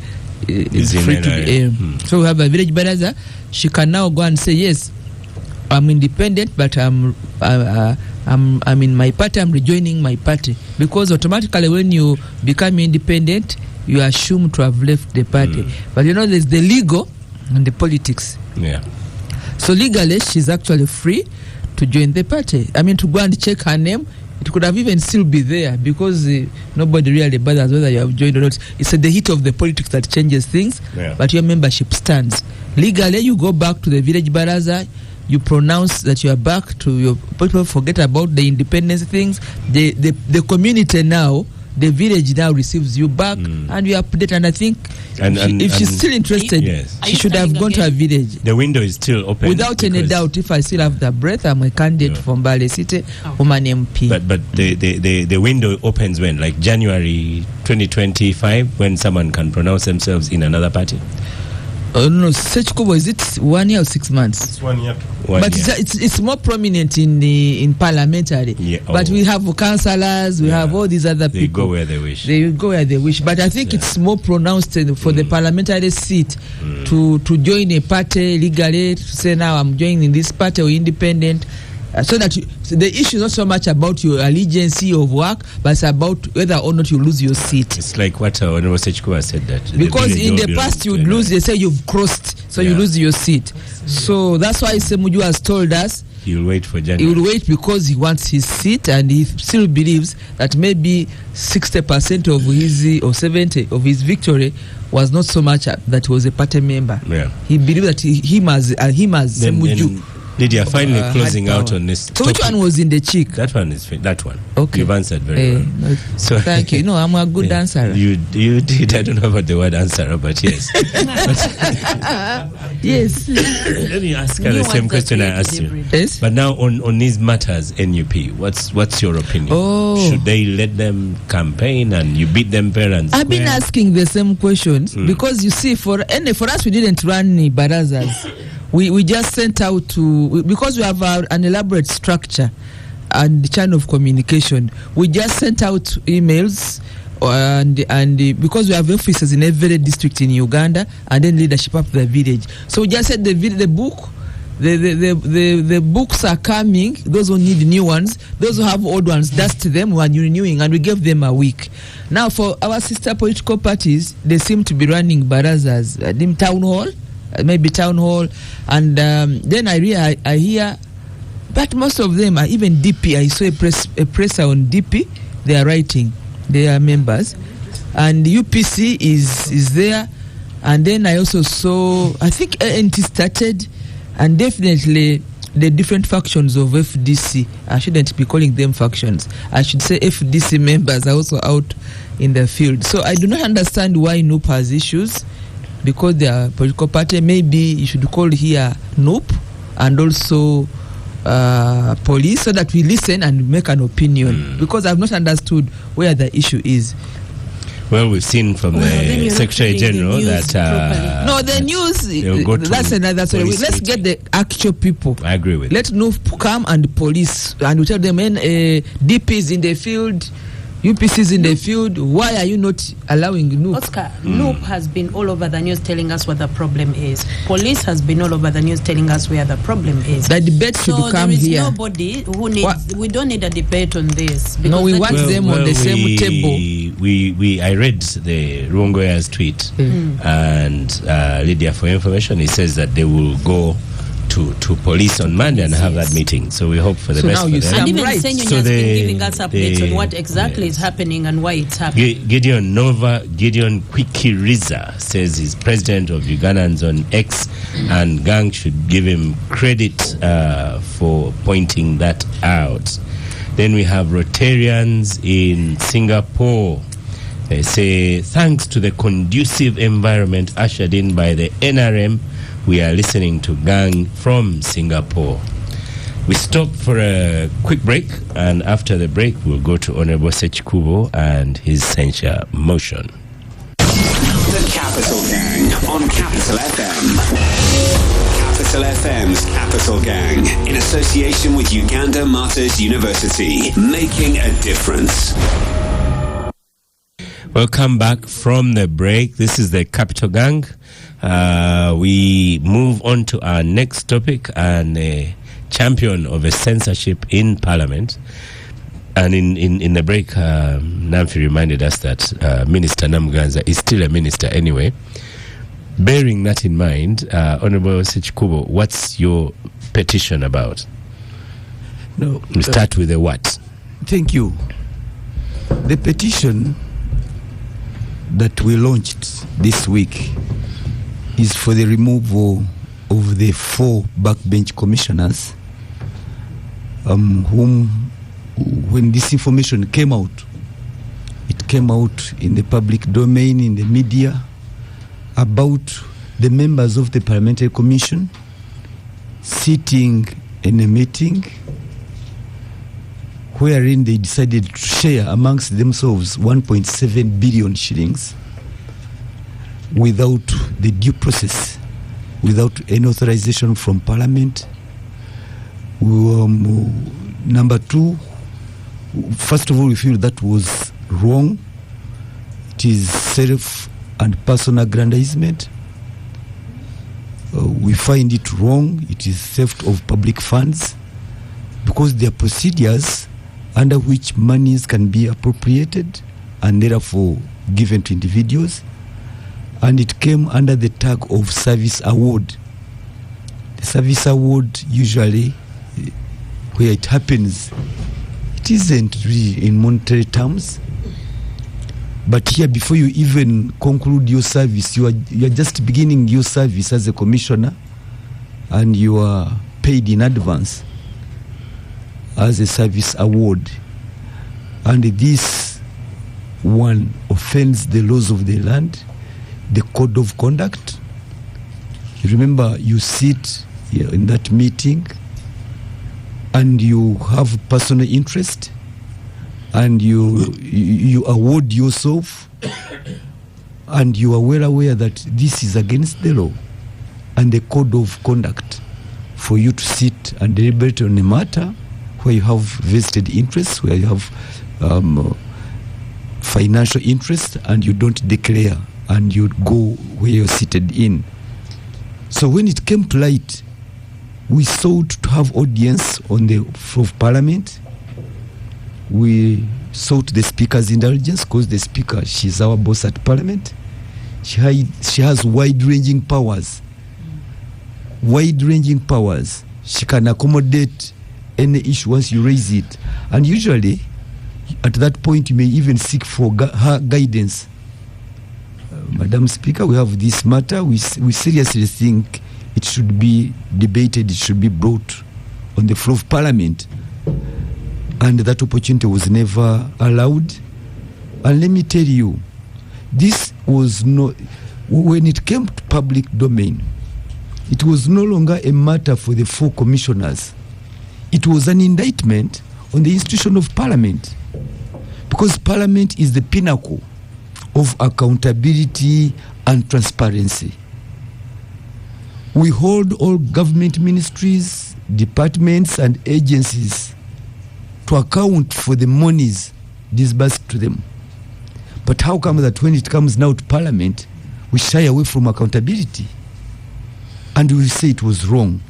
is free to be. So we have a village baraza. She can now go and say, yes, I'm independent, but I'm in my party, I'm rejoining my party. Because automatically when you become independent, you are assumed to have left the party. But you know, there's the legal and the politics. Yeah. So legally, she's actually free to join the party. I mean, to go and check her name, it could have even still be there, because nobody really bothers whether you have joined or not. It's the heat of the politics that changes things, but your membership stands. Legally, you go back to the village baraza, you pronounce that you are back to your people, forget about the independence things. The community now, the village now receives you back, and you update. And I think if she's still interested, she should have gone to her village. The window is still open. Without any doubt, if I still have the breath, I'm a candidate from Mbale City, woman MP. But the window opens when? Like January 2025, when someone can pronounce themselves in another party? No, Ssekikubo, is it 1 year or 6 months? It's 1 year. But it's more prominent in parliamentary. But we have councillors, we have all these other people. They go where they wish. They go where they wish. But I think it's more pronounced for the parliamentary seat to join a party legally, to say now I'm joining this party or independent. So that the issue is not so much about your allegiance of work, but it's about whether or not you lose your seat. It's like what Honorable Ssekikubo said, that because in the past you would lose, they say you've crossed, so you lose your seat. So that's why Semweya has told us he will wait for January. He will wait because he wants his seat, and he still believes that maybe 60% of his or 70% of his victory was not so much that he was a party member. He believed that him as Semweya. Lydia, finally closing out on this. So which one was in the cheek? That one is that one. Okay. You've answered very well. So thank you. No, I'm a good answerer. You did. I don't know about the word answerer, but yes. Yes. Let me ask her the same question I asked you. Yes. But now on these matters, NUP, what's your opinion? Should they let them campaign and you beat them fair and square? I've been asking the same questions because you see, for us, we didn't run the barazas. We just sent out because we have an elaborate structure and channel of communication. We just sent out emails and because we have officers in every district in Uganda, and then leadership of the village. So we just said the book. The books are coming. Those who need new ones, those who have old ones, dust them when you're renewing, and we gave them a week. Now, for our sister political parties, they seem to be running barazas, town hall, and then I hear, but most of them are even DP. I saw a presser on DP. They are writing. They are members, and UPC is there, and then I also saw, I think ANT started. And definitely the different factions of FDC, I shouldn't be calling them factions, I should say FDC members are also out in the field. So I do not understand why NUP has issues, because they are a political party. Maybe you should call here NUP and also police, so that we listen and make an opinion, because I've not understood where the issue is. Well, we've seen from the Secretary General that no, the news, that's another story. Let's get the actual people. I agree with Let NUP come and police, and we tell them, DP is in the field, UPC is in the field. Why are you not allowing NUP? Oskar, NUP has been all over the news telling us what the problem is. Police has been all over the news telling us where the problem is. The debate should come here. So there is nobody who needs. We don't need a debate on this. No, we want them on the same table. I read the Rwongoya's tweet, and Lydia, for information, he says that they will go to police on Monday and have that meeting. So we hope for the best for them. And even Censure has been giving us updates on what exactly is happening and why it's happening. Gideon Kwikiriza says he's president of Ugandans on X, and Gang should give him credit for pointing that out. Then we have Rotarians in Singapore. They say, thanks to the conducive environment ushered in by the NRM, we are listening to Gang from Singapore. We stop for a quick break, and after the break, we'll go to Honorable Ssekikubo and his censure motion. The Capital Gang on Capital FM. Capital FM's Capital Gang, in association with Uganda Martyrs University, making a difference. Welcome back from the break. This is the Capital Gang. We move on to our next topic, and a champion of a censorship in Parliament. And in the break, Namfi reminded us that Minister Namuganza is still a minister anyway. Bearing that in mind, Honorable Ssekikubo, what's your petition about? No, we start with the what? Thank you. The petition that we launched this week is for the removal of the 4 backbench commissioners whom, when this information came out, it came out in the public domain, in the media, about the members of the Parliamentary Commission sitting in a meeting wherein they decided to share amongst themselves 1.7 billion shillings without the due process, without any authorization from Parliament. Number 2, first of all, we feel that was wrong. It is self and personal aggrandizement. We find it wrong. It is theft of public funds, because there are procedures under which monies can be appropriated and therefore given to individuals, and it came under the tag of service award. The service award, usually where it happens, it isn't really in monetary terms, but here, before you even conclude your service, you are just beginning your service as a commissioner, and you are paid in advance as a service award. And this one offends the laws of the land, the code of conduct. Remember, you sit in that meeting and you have personal interest, and you award yourself, and you are well aware that this is against the law and the code of conduct for you to sit and deliberate on a matter where you have vested interests, where you have financial interest and you don't declare and you go where you're seated in. So when it came to light, we sought to have audience on the floor of Parliament. We sought the Speaker's indulgence because the Speaker, she's our boss at Parliament. She has wide-ranging powers. Wide-ranging powers. She can accommodate any issue once you raise it. And usually, at that point, you may even seek for her guidance. Madam Speaker, we have this matter. We seriously think it should be debated, it should be brought on the floor of Parliament. And that opportunity was never allowed. And let me tell you, this was not, when it came to public domain, it was no longer a matter for the 4 commissioners. It was an indictment on the institution of Parliament. Because Parliament is the pinnacle of accountability and transparency. We hold all government ministries, departments and agencies to account for the monies disbursed to them. But how come that when it comes now to Parliament, we shy away from accountability? And we say it was wrong.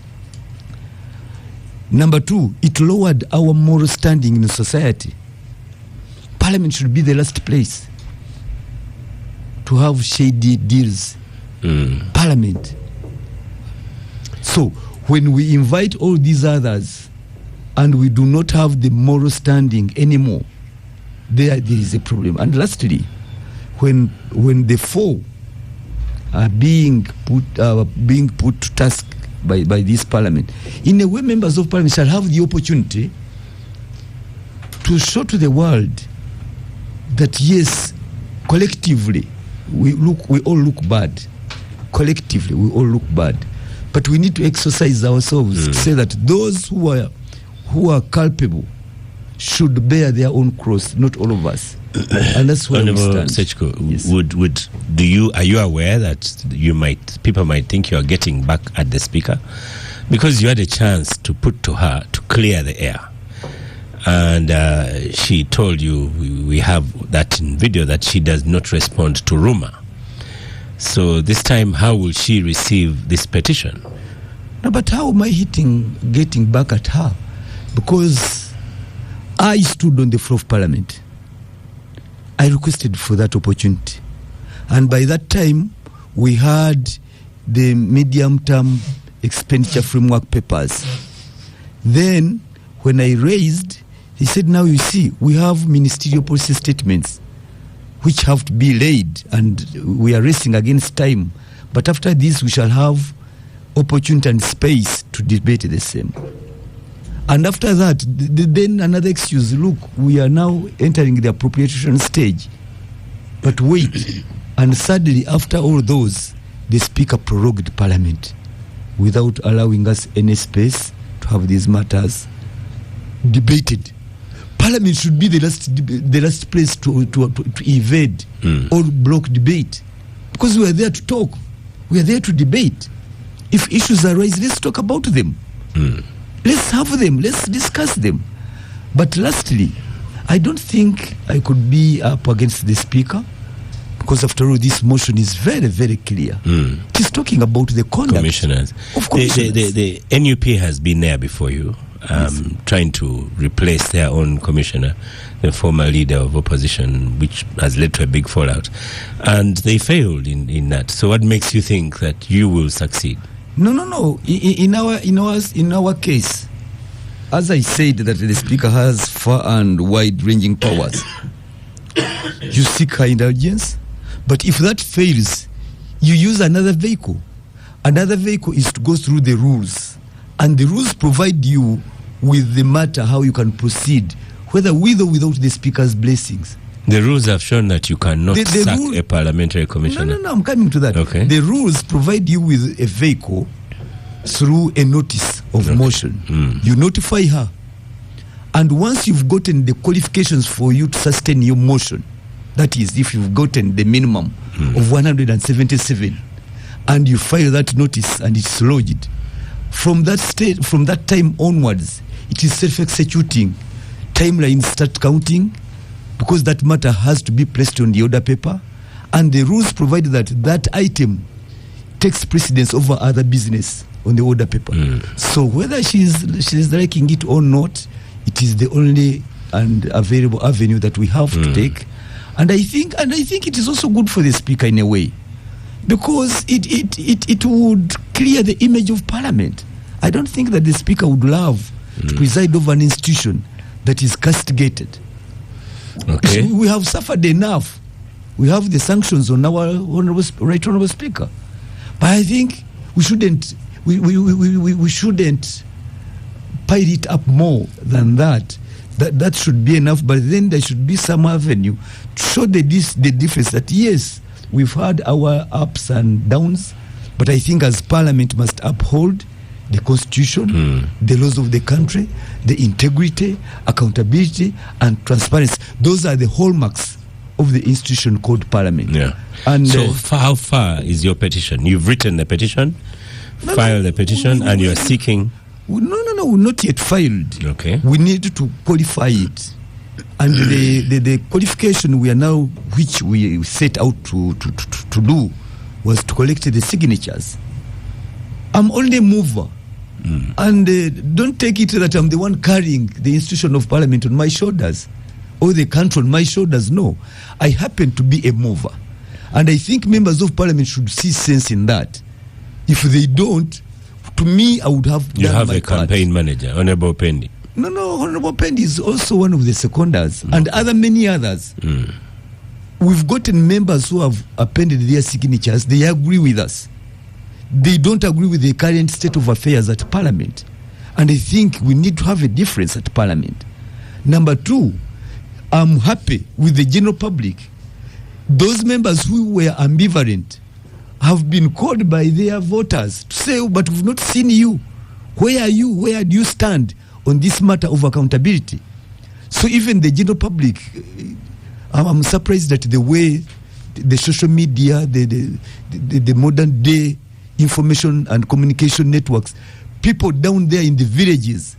Number 2, it lowered our moral standing in society. Parliament should be the last place to have shady deals. Parliament. So when we invite all these others and we do not have the moral standing anymore, there is a problem. And lastly, when the 4 are being put to task by this Parliament, in a way members of Parliament shall have the opportunity to show to the world that yes, collectively we all look bad. Collectively we all look bad. But we need to exercise ourselves to say that those who are culpable should bear their own cross, not all of us. And that's where we stand. Sekikubo, yes. Are you aware that people might think you are getting back at the Speaker? Because you had a chance to put to her to clear the air. And she told you, we have that in video, that she does not respond to rumor. So this time, how will she receive this petition? No, but how am I getting back at her? Because I stood on the floor of Parliament. I requested for that opportunity. And by that time, we had the medium-term expenditure framework papers. Then, when I raised, he said, now you see, we have ministerial policy statements which have to be laid, and we are racing against time. But after this, we shall have opportunity and space to debate the same. And after that, then another excuse, look, we are now entering the appropriation stage. But wait, and suddenly, after all those, the Speaker prorogued Parliament without allowing us any space to have these matters debated. Parliament should be the last place to evade or block debate, because we are there to talk, we are there to debate. If issues arise, let's talk about them. Let's have them, let's discuss them. But lastly, I don't think I could be up against the Speaker, because after all, this motion is very, very clear. It is talking about the conduct commissioners. Of commissioners. The NUP has been there before you, trying to replace their own commissioner, the former leader of opposition, which has led to a big fallout. And they failed in that. So what makes you think that you will succeed? No. In our case, as I said, that the Speaker has far and wide-ranging powers. You seek her indulgence, but if that fails, you use another vehicle. Another vehicle is to go through the rules, and the rules provide you with the matter how you can proceed, whether with or without the Speaker's blessings. The rules have shown that you cannot sack a parliamentary commissioner. No, I'm coming to that. Okay. The rules provide you with a vehicle through a notice of motion. You notify her. And once you've gotten the qualifications for you to sustain your motion, that is, if you've gotten the minimum of 177, and you file that notice and it's lodged, from that time onwards, it is self-executing. Timelines start counting, because that matter has to be placed on the order paper, and the rules provide that that item takes precedence over other business on the order paper. So whether she's liking it or not, it is the only and available avenue that we have to take. And I think it is also good for the Speaker in a way, because it would clear the image of Parliament. I don't think that the Speaker would love to preside over an institution that is castigated. Okay. We have suffered enough. We have the sanctions on our right honourable Speaker. But I think we shouldn't pile it up more than that. That should be enough. But then there should be some avenue to show the difference that yes, we've had our ups and downs, but I think as Parliament must uphold the Constitution, the laws of the country, the integrity, accountability, and transparency. Those are the hallmarks of the institution called Parliament. Yeah. And so how far is your petition? You've written the petition, filed the petition, and you're seeking... No, not yet filed. Okay. We need to qualify it. And the qualification we are now, which we set out to do, was to collect the signatures. I'm only a mover. And don't take it that I'm the one carrying the institution of Parliament on my shoulders or the country on my shoulders. No, I happen to be a mover. And I think members of Parliament should see sense in that. If they don't, to me, I would have You done have my a campaign manager, Honorable Pendi. No, Honorable Pendi is also one of the seconders and many others. We've gotten members who have appended their signatures. They agree with us. They don't agree with the current state of affairs at Parliament. And I think we need to have a difference at Parliament. Number two, I'm happy with the general public. Those members who were ambivalent have been called by their voters to say, oh, but we've not seen you. Where are you? Where do you stand on this matter of accountability? So even the general public, I'm surprised at the way the social media, the modern day information and communication networks, people down there in the villages.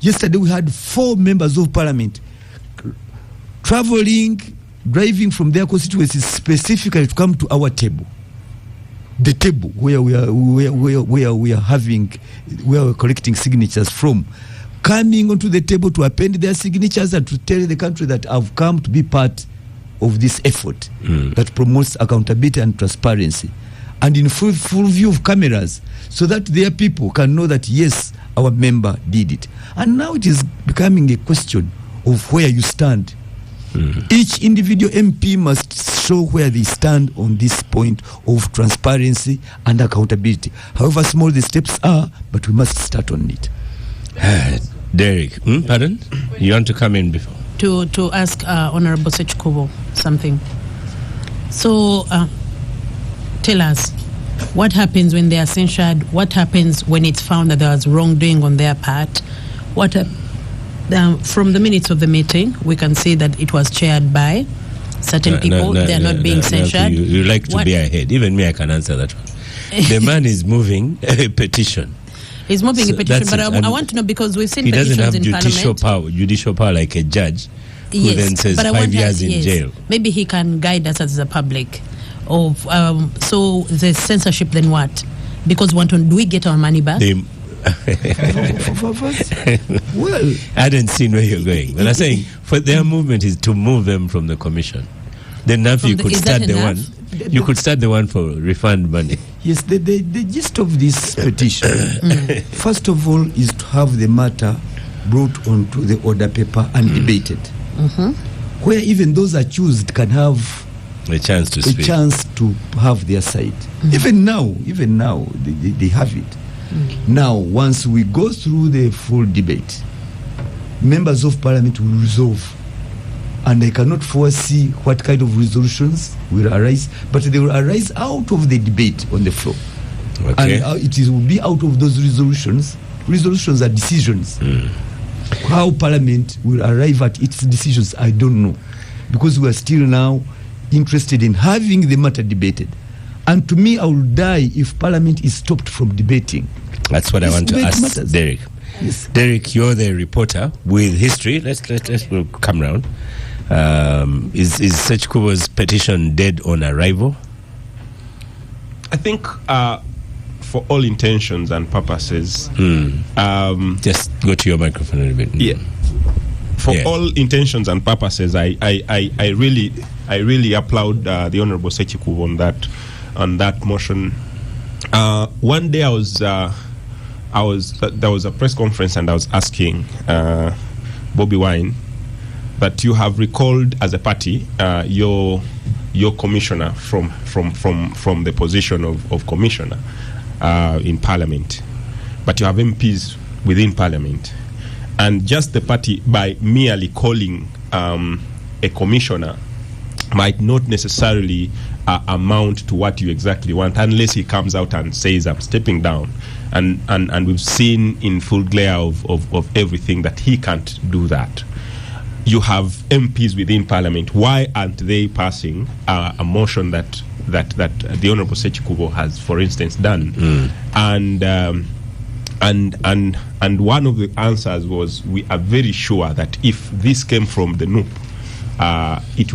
Yesterday we had 4 members of Parliament driving from their constituencies specifically to come to our table. The table where we are collecting signatures from, coming onto the table to append their signatures and to tell the country that I've come to be part of this effort that promotes accountability and transparency, and in full view of cameras, so that their people can know that yes, our member did it. And now it is becoming a question of where you stand. Each individual MP must show where they stand on this point of transparency and accountability. However small the steps are, but we must start on it. Derrick, pardon? You want to come in before? To ask Honorable Ssekikubo something. So, tell us, what happens when they are censured? What happens when it's found that there was wrongdoing on their part? From the minutes of the meeting, we can see that it was chaired by certain people. They are not being censured. You like to be ahead. Even me, I can answer that one. The man is moving a petition. He's moving a petition, but I want to know, because we've seen petitions in Parliament. He doesn't have judicial power like a judge who then says 5 years in jail. Maybe he can guide us as a public. So the censorship, then what? Because do we get our money back? Well, I hadn't seen where you're going. But I'm saying for their movement is to move them from the commission. Then now you could start the one. You could start the one for refund money. Yes, the gist of this petition, first of all, is to have the matter brought onto the order paper and debated, where even those accused can have a chance to have their side. Even now, they have it. Now, once we go through the full debate, members of Parliament will resolve, and I cannot foresee what kind of resolutions will arise, but they will arise out of the debate on the floor. Okay. And it will be out of those resolutions. Resolutions are decisions. How Parliament will arrive at its decisions, I don't know, because we are still now interested in having the matter debated. And to me, I will die if Parliament is stopped from debating. That's what I want to ask Derrick. Yes. Derrick, you're the reporter with history. Let's we'll come round. Is Ssekikubo's petition dead on arrival? I think for all intentions and purposes, just go to your microphone a little bit. Yeah. For all intentions and purposes, I really applaud the Honourable Ssekikubo on that motion. One day there was a press conference and I was asking Bobby Wine that you have recalled as a party your commissioner from the position of commissioner in Parliament, but you have MPs within Parliament, and just the party by merely calling a commissioner might not necessarily amount to what you exactly want unless he comes out and says I'm stepping down, and we've seen in full glare of everything that he can't do that. You have MPs within Parliament. Why aren't they passing a motion that the Honourable Ssekikubo has, for instance, done? And one of the answers was, we are very sure that if this came from the NUP, it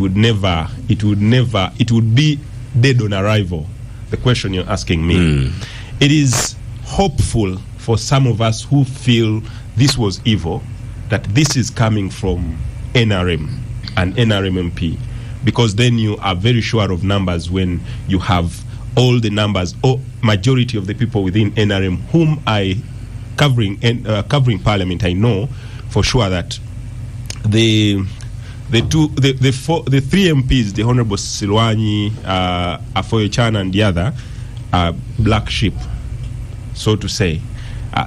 would be dead on arrival. The question you're asking me. It is hopeful for some of us who feel this was evil that this is coming from NRM and NRM MP, because then you are very sure of numbers when you have all the numbers, or majority of the people within NRM whom I covering Parliament. I know for sure that the three MPs, the Honourable Silwanyi, Afoyechan and the other, are black sheep, so to say.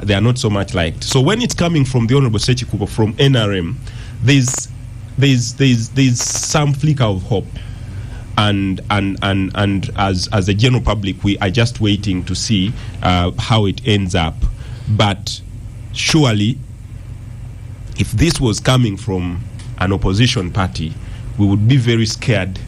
They are not so much liked. So when it's coming from the Honourable Ssekikubo from NRM, there's some flicker of hope, and as a general public, we are just waiting to see how it ends up. But surely, if this was coming from an opposition party, we would be very scared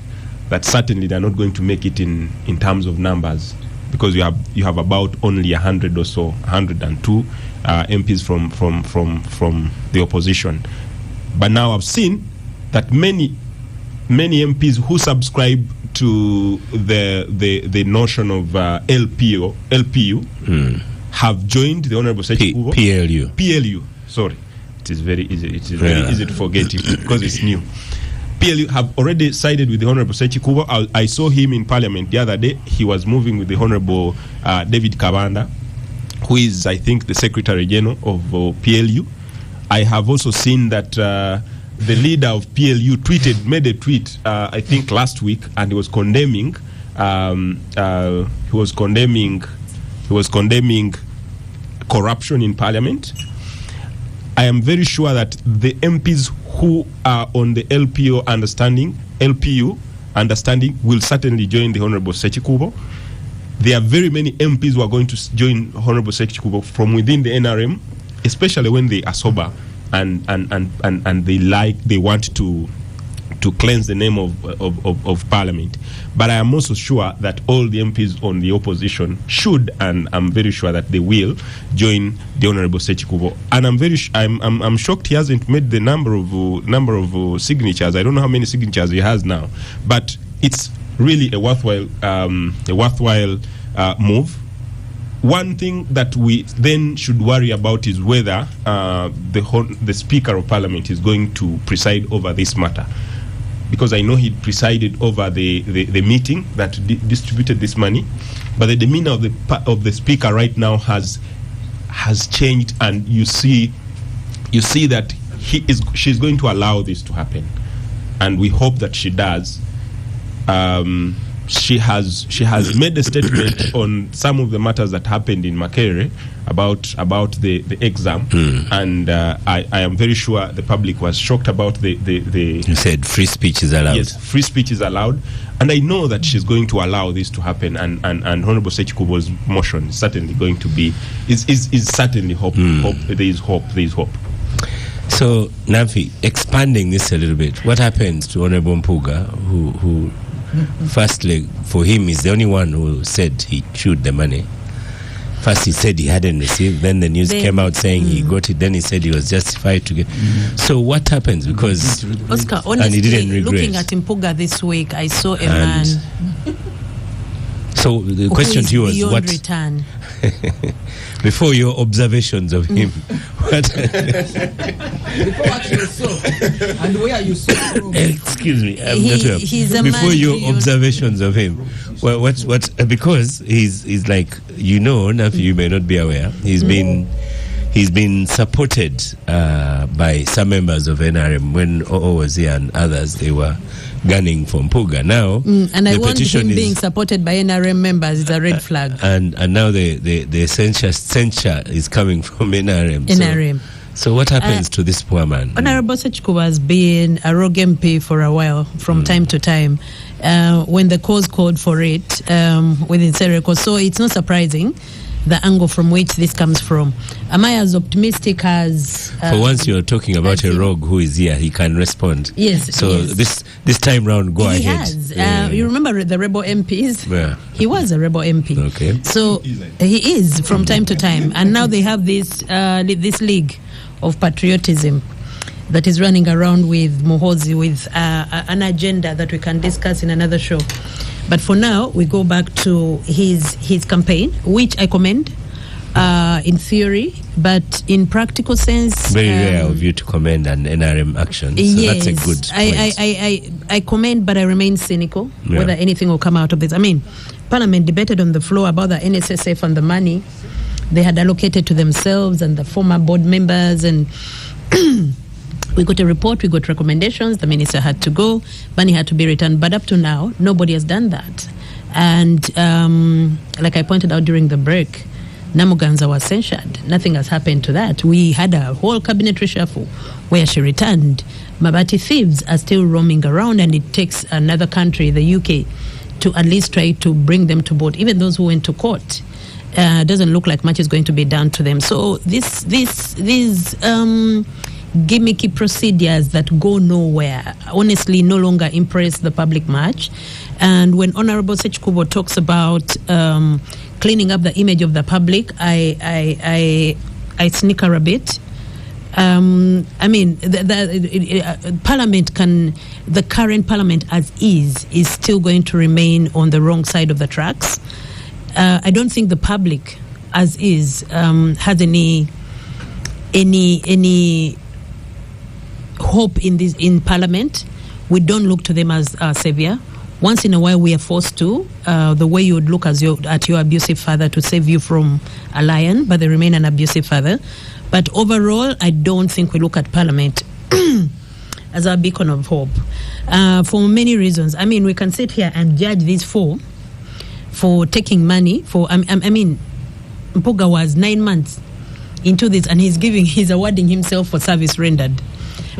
that certainly they're not going to make it in terms of numbers, because you have about only 100 or so, 102 MPs from the opposition. But now I've seen that many MPs who subscribe to the notion of LPU have joined the Honourable Ssekikubo. PLU. Sorry, it is very easy. It is very easy to forget it because it's new. PLU have already sided with the Honourable Ssekikubo. I saw him in Parliament the other day. He was moving with the Honourable David Kabanda, who is, I think, the Secretary General of PLU. I have also seen that the leader of PLU made a tweet, I think last week, and he was condemning. He was condemning corruption in Parliament. I am very sure that the MPs who are on the LPU understanding will certainly join the Honourable Ssekikubo. There are very many MPs who are going to join Honourable Ssekikubo from within the NRM, especially when they are sober and they want to cleanse the name of Parliament. But I am also sure that all the MPs on the opposition should, and I'm very sure that they will join the Honourable Ssekikubo. And I'm shocked he hasn't made the number of signatures. I don't know how many signatures he has now, but it's really a worthwhile move. One thing that we then should worry about is whether the Speaker of Parliament is going to preside over this matter, because I know he presided over the meeting that distributed this money, but the demeanor of the Speaker right now has changed, and you see that she's going to allow this to happen, and we hope that she does. She has made a statement on some of the matters that happened in Makerere about the exam, and I am very sure the public was shocked about the You said free speech is allowed. Yes, free speech is allowed, and I know that she's going to allow this to happen, and Honourable Ssekikubo's motion is certainly going to be is certainly hope. There is hope. So Nanfi, expanding this a little bit, what happens to Honourable Mpuga, who firstly, for him, is the only one who said he chewed the money. First he said he hadn't received, then the news came out saying he got it, then he said he was justified to get. So what happens? Because Oskar, and he honestly, didn't regret. looking at Mpuga this week, I saw a man so the question to you was beyond what return. before your observations of him, what Before what you saw and where you saw. excuse me, He's a before man your beyond- observations of him, well, what because he's like, Nafi, you may not be aware, he's been supported by some members of NRM when OO was here and others. They were gunning for Mpuga. Now, and I the want petition him is, being supported by NRM members is a red flag. and now the censure is coming from NRM. NRM. So what happens to this poor man? Honorable Ssekikubo has been a rogue MP for a while, from time to time, when the cause called for it within Sereko. So it's not surprising the angle from which this comes from. Am I as optimistic as... For once you're talking about a him. rogue who is here, he can respond. Yes, So yes. this time round, go He ahead. has. You remember the rebel MPs? Yeah. He was a rebel MP. Okay. So he is from time to time. And now they have this league of patriotism that is running around with Muhozi with an agenda that we can discuss in another show. But for now, we go back to his campaign, which I commend in theory, but in practical sense... Very rare of you to commend an NRM action. So yes, that's a good point. I commend, but I remain cynical Yeah. whether anything will come out of this. I mean, Parliament debated on the floor about the NSSF and the money they had allocated to themselves and the former board members, and we got a report, we got recommendations, the minister had to go, money had to be returned, but up to now, nobody has done that. And like I pointed out during the break, Namuganza was censured. Nothing has happened to that. We had a whole cabinet reshuffle where she returned. Mabati thieves are still roaming around, and it takes another country, the UK, to at least try to bring them to board. Even those who went to court, doesn't look like much is going to be done to them. So these gimmicky procedures that go nowhere, honestly, no longer impress the public much. And when Honorable Ssekikubo talks about cleaning up the image of the public, I snicker a bit. I mean, Parliament the current Parliament as is still going to remain on the wrong side of the tracks. I don't think the public as is has any hope in Parliament. We don't look to them as a savior. Once in a while, we are forced to, the way you would look at your abusive father to save you from a lion, but they remain an abusive father. But overall, I don't think we look at Parliament as a beacon of hope for many reasons. I mean, we can sit here and judge these four for taking money. I mean, Mpuga was 9 months into this, and he's awarding himself for service rendered.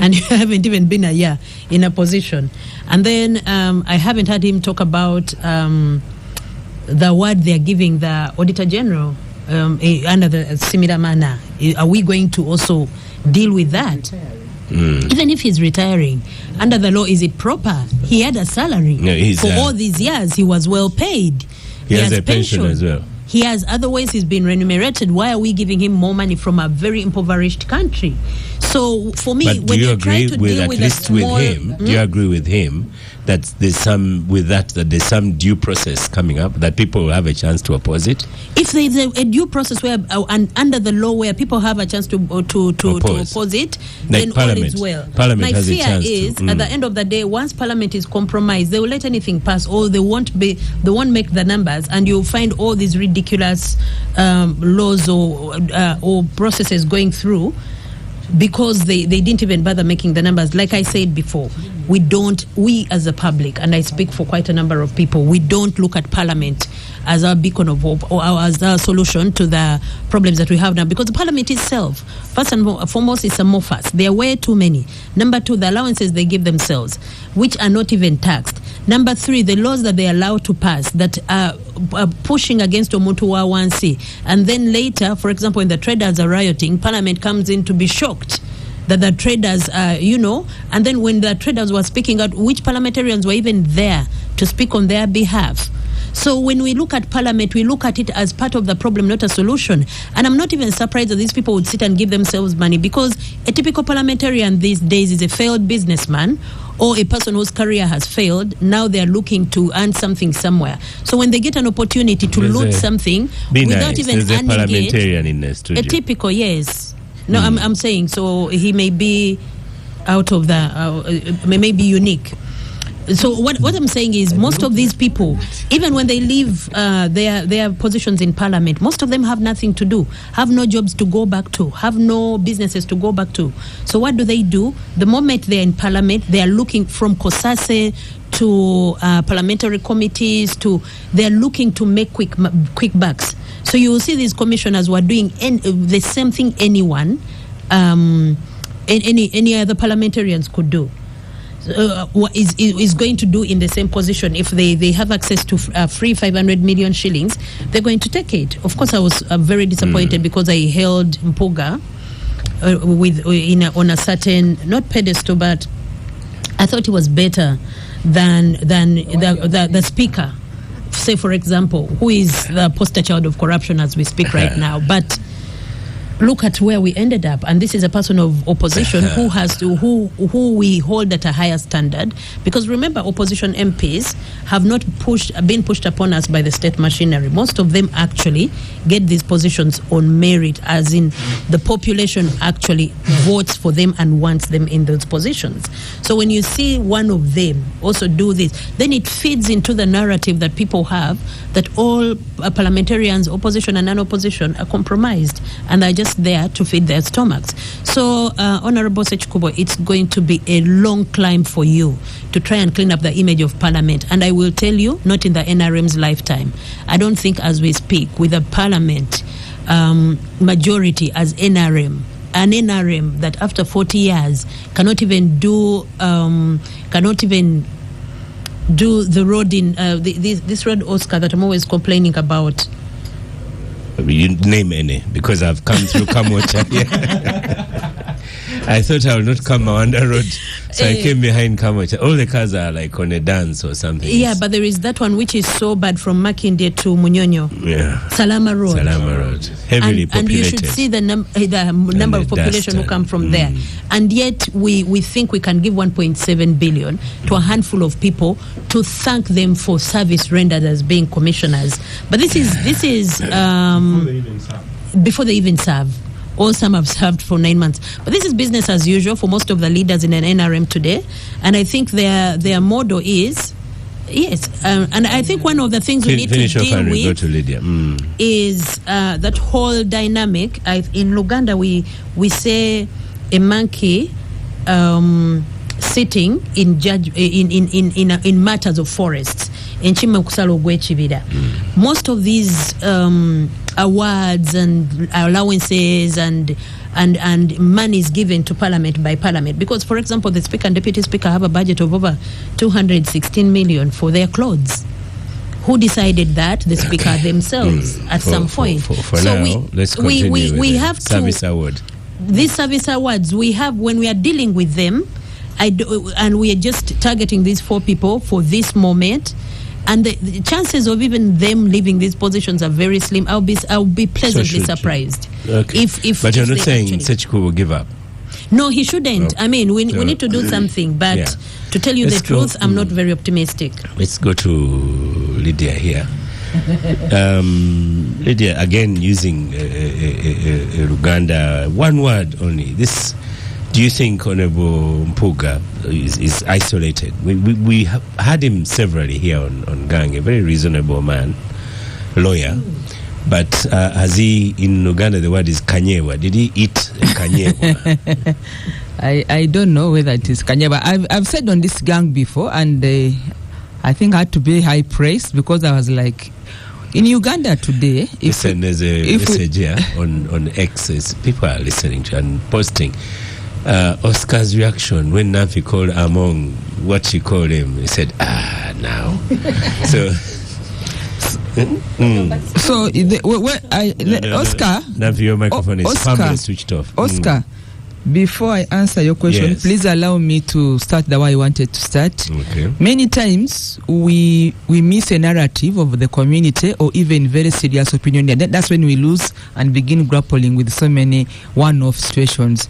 And you haven't even been a year in a position. And then I haven't heard him talk about the award they're giving the Auditor General under the similar manner. Are we going to also deal with that? Even if he's retiring, under the law, is it proper? He had a salary. No, for all these years. He was well paid. He has a pension as well. He has other ways he's been remunerated. Why are we giving him more money from a very impoverished country? So for me, but do you agree with at least with him? Do you agree with him that there's some due process coming up, that people will have a chance to oppose it? If there's a due process where and under the law where people have a chance to oppose it, then all is well. Parliament My has fear a chance is to, at the end of the day, once Parliament is compromised, they will let anything pass, or they won't make the numbers, and you'll find all these ridiculous laws or processes going through, because they didn't even bother making the numbers. Like I said before, we as a public, and I speak for quite a number of people, we don't look at Parliament as our beacon of hope or as our solution to the problems that we have now, because the Parliament itself, first and foremost, is amorphous. There are way too many. Number two, the allowances they give themselves, which are not even taxed. Number three, the laws that they allow to pass that are pushing against Omuntu wa Wansi. And then later, for example, when the traders are rioting, Parliament comes in to be shocked that the traders and then when the traders were speaking out, which parliamentarians were even there to speak on their behalf? So when we look at Parliament, we look at it as part of the problem, not a solution. And I'm not even surprised that these people would sit and give themselves money, because a typical parliamentarian these days is a failed businessman or a person whose career has failed. Now they're looking to earn something somewhere. So when they get an opportunity to loot something without even earning parliamentarian it, in the studio. a typical, yes. No, I'm saying, so he may be out of the, may be unique. So what I'm saying is, most of these people, even when they leave their positions in Parliament, most of them have nothing to do, have no jobs to go back to, have no businesses to go back to. So what do? The moment they're in Parliament, they are looking from COSASE to parliamentary committees they're looking to make quick bucks. So you will see these commissioners were doing the same thing any other parliamentarians could do. Is going to do in the same position. If they have access to free 500 million shillings, they're going to take it. Of course, I was very disappointed because I held Mpuga on a certain, not pedestal, but I thought he was better than the speaker, say for example, who is the poster child of corruption as we speak right now. But look at where we ended up, and this is a person of opposition who we hold at a higher standard, because remember, opposition MPs have not been pushed upon us by the state machinery. Most of them actually get these positions on merit, as in the population actually votes for them and wants them in those positions. So when you see one of them also do this, then it feeds into the narrative that people have that all parliamentarians, opposition and non-opposition, are compromised and are just there to feed their stomachs. So, Honorable Ssekikubo, it's going to be a long climb for you to try and clean up the image of Parliament. And I will tell you, not in the NRM's lifetime. I don't think as we speak, with the Parliament majority as NRM, an NRM that after 40 years cannot even do the road in this road, Oskar, that I'm always complaining about. You name any, because I've come through Kamwacha. I thought I would not come Mawanda Road, so I came behind Kamwacha. All the cars are like on a dance or something. Yeah, but there is that one which is so bad from Makinde to Munyonyo. Yeah. Salama Road. Heavily populated. And you should see the number of population who come from there. And yet we think we can give 1.7 billion to a handful of people to thank them for service rendered as being commissioners. But this is before they even serve. All some have served for 9 months. But this is business as usual for most of the leaders in an NRM today. And I think their motto is, yes, and I think one of the things we need to deal with is that whole dynamic. In Luganda, we say a monkey sitting in matters of forests. Most of these awards and allowances and money is given to Parliament by Parliament, because, for example, the Speaker and Deputy Speaker have a budget of over 216 million for their clothes. Who decided that? The Speaker themselves at some point. For so now, let's continue we with have the service award. These service awards we have, when we are dealing with them, and we are just targeting these 4 people for this moment. And the chances of even them leaving these positions are very slim. I'll be pleasantly surprised. Okay. But you're not saying Ssekikubo will give up? No, he shouldn't. Okay. I mean, we need to do something. But to tell you the truth, I'm not very optimistic. Let's go to Lydia here. Lydia, again, using Uganda, one word only. This. Do you think Honorable Mpuga is isolated? We had him severally here on Gang, a very reasonable man, lawyer. But has he, in Uganda, the word is kanyewa. Did he eat kanyewa? I don't know whether it is kanyewa. I've said on this Gang before, and I think I had to be high praise, because I was like, in Uganda today... Listen, there's a message here on X. People are listening to and posting. Oskar's reaction when Nanfuka called Among what she called him, he said, now. Oscar... Nanfuka, your microphone is firmly switched off. Oskar, Before I answer your question, Yes. please allow me to start the way I wanted to start. Okay. Many times we miss a narrative of the community or even very serious opinion. And that's when we lose and begin grappling with so many one-off situations.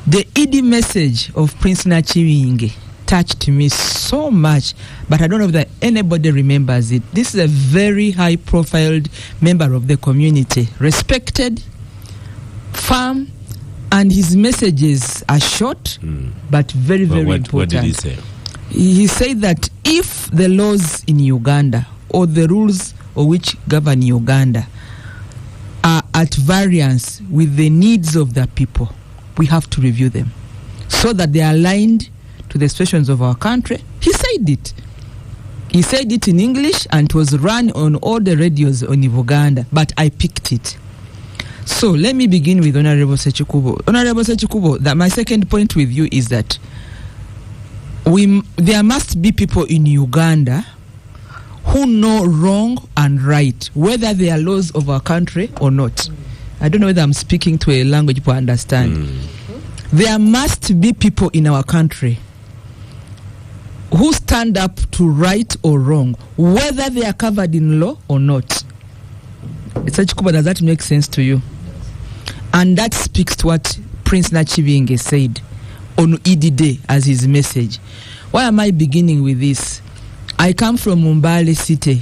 The ED message of Prince Nachiwinge touched me so much, but I don't know if anybody remembers it. This is a very high-profiled member of the community, respected, firm, and his messages are short, but very, very important. What did he say? He said that if the laws in Uganda or the rules of which govern Uganda are at variance with the needs of the people, we have to review them so that they are aligned to the situations of our country. He said it. He said it in English and it was run on all the radios in Uganda, but I picked it. So let me begin with Honorable Ssekikubo. Honorable Ssekikubo, that my second point with you is that there must be people in Uganda who know wrong and right, whether they are laws of our country or not. I don't know whether I'm speaking to a language people understand. There must be people in our country who stand up to right or wrong, whether they are covered in law or not. Ssekikubo, does that make sense to you? And that speaks to what Prince Nachiwinge said on ED Day as his message. Why am I beginning with this? I come from Mbale City.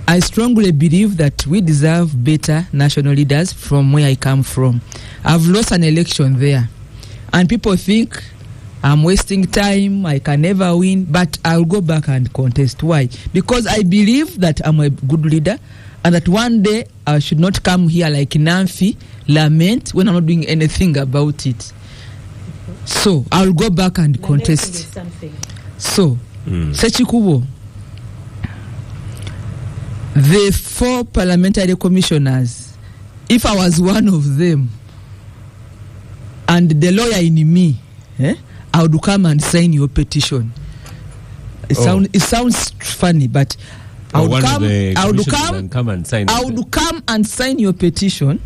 I strongly believe that we deserve better national leaders from where I come from. I've lost an election there. And people think I'm wasting time, I can never win, but I'll go back and contest. Why? Because I believe that I'm a good leader and that one day I should not come here like Nanfi, lament when I'm not doing anything about it. So I'll go back and contest. So, Ssekikubo, the 4 parliamentary commissioners, if I was one of them and the lawyer in me, I would come and sign your petition. It sounds funny, but I would come and sign your petition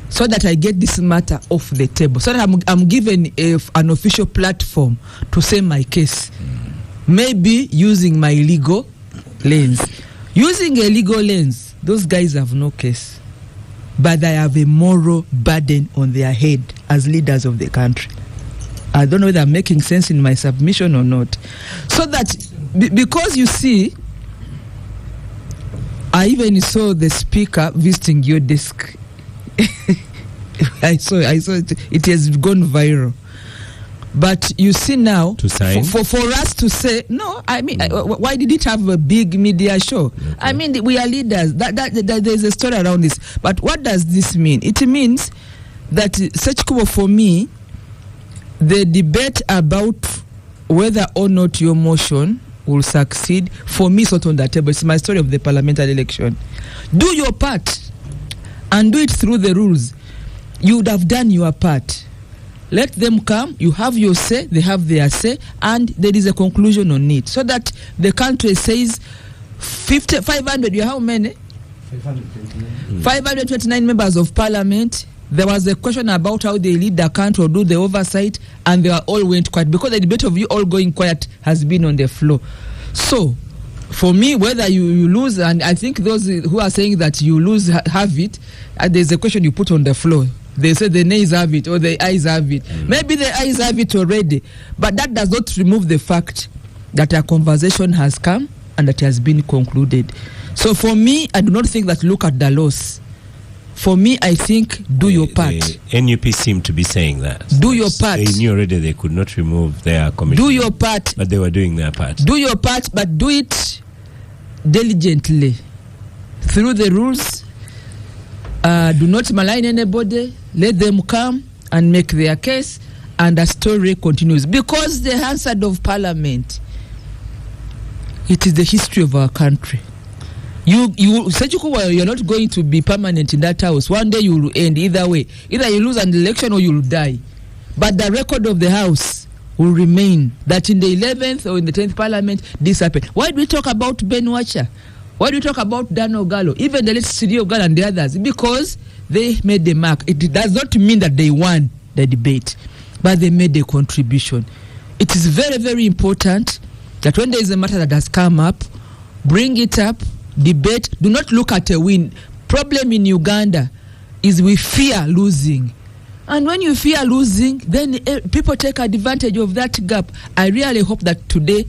so that I get this matter off the table, so that I'm given an official platform to say my case. Maybe using my legal lens. Using a legal lens, those guys have no case, but they have a moral burden on their head as leaders of the country. I don't know whether I'm making sense in my submission or not. So that, because you see, I even saw the speaker visiting your desk. I saw it. It has gone viral. But you see now, to sign? For us to say, no, I mean, why did it have a big media show? Okay. I mean, we are leaders. There's a story around this. But what does this mean? It means that, Ssekikubo, for me, the debate about whether or not your motion will succeed, for me, is not on the table. It's my story of the parliamentary election. Do your part and do it through the rules. You would have done your part. Let them come, you have your say, they have their say, and there is a conclusion on it. So that the country says 500, you have how many? 529 members of parliament. There was a question about how they lead the country or do the oversight, and they all went quiet because the debate of you all going quiet has been on the floor. So, for me, whether you lose, and I think those who are saying that you lose have it, there's a question you put on the floor. They say the nays have it or the ayes have it. Maybe the ayes have it already, but that does not remove the fact that a conversation has come and that has been concluded. So for me, I do not think that look at the laws. For me, I think do your part. The NUP seem to be saying that. Do your part. They knew already they could not remove their commission. Do your part. But they were doing their part. Do your part, but do it diligently. Through the rules. Do not malign anybody. Let them come and make their case, and the story continues. Because the Hansard of Parliament, it is the history of our country. Ssekikubo, you're not going to be permanent in that house. One day you will end either way. Either you lose an election or you will die. But the record of the house will remain that in the 11th or in the 10th Parliament, this happened. Why do we talk about Ben Wacha? Why do you talk about Dan Ogalo, even the late Sidi Ogalo and the others? Because they made the mark. It does not mean that they won the debate, but they made a contribution. It is very, very important that when there is a matter that has come up, bring it up, debate. Do not look at a win. Problem in Uganda is we fear losing. And when you fear losing, then people take advantage of that gap. I really hope that today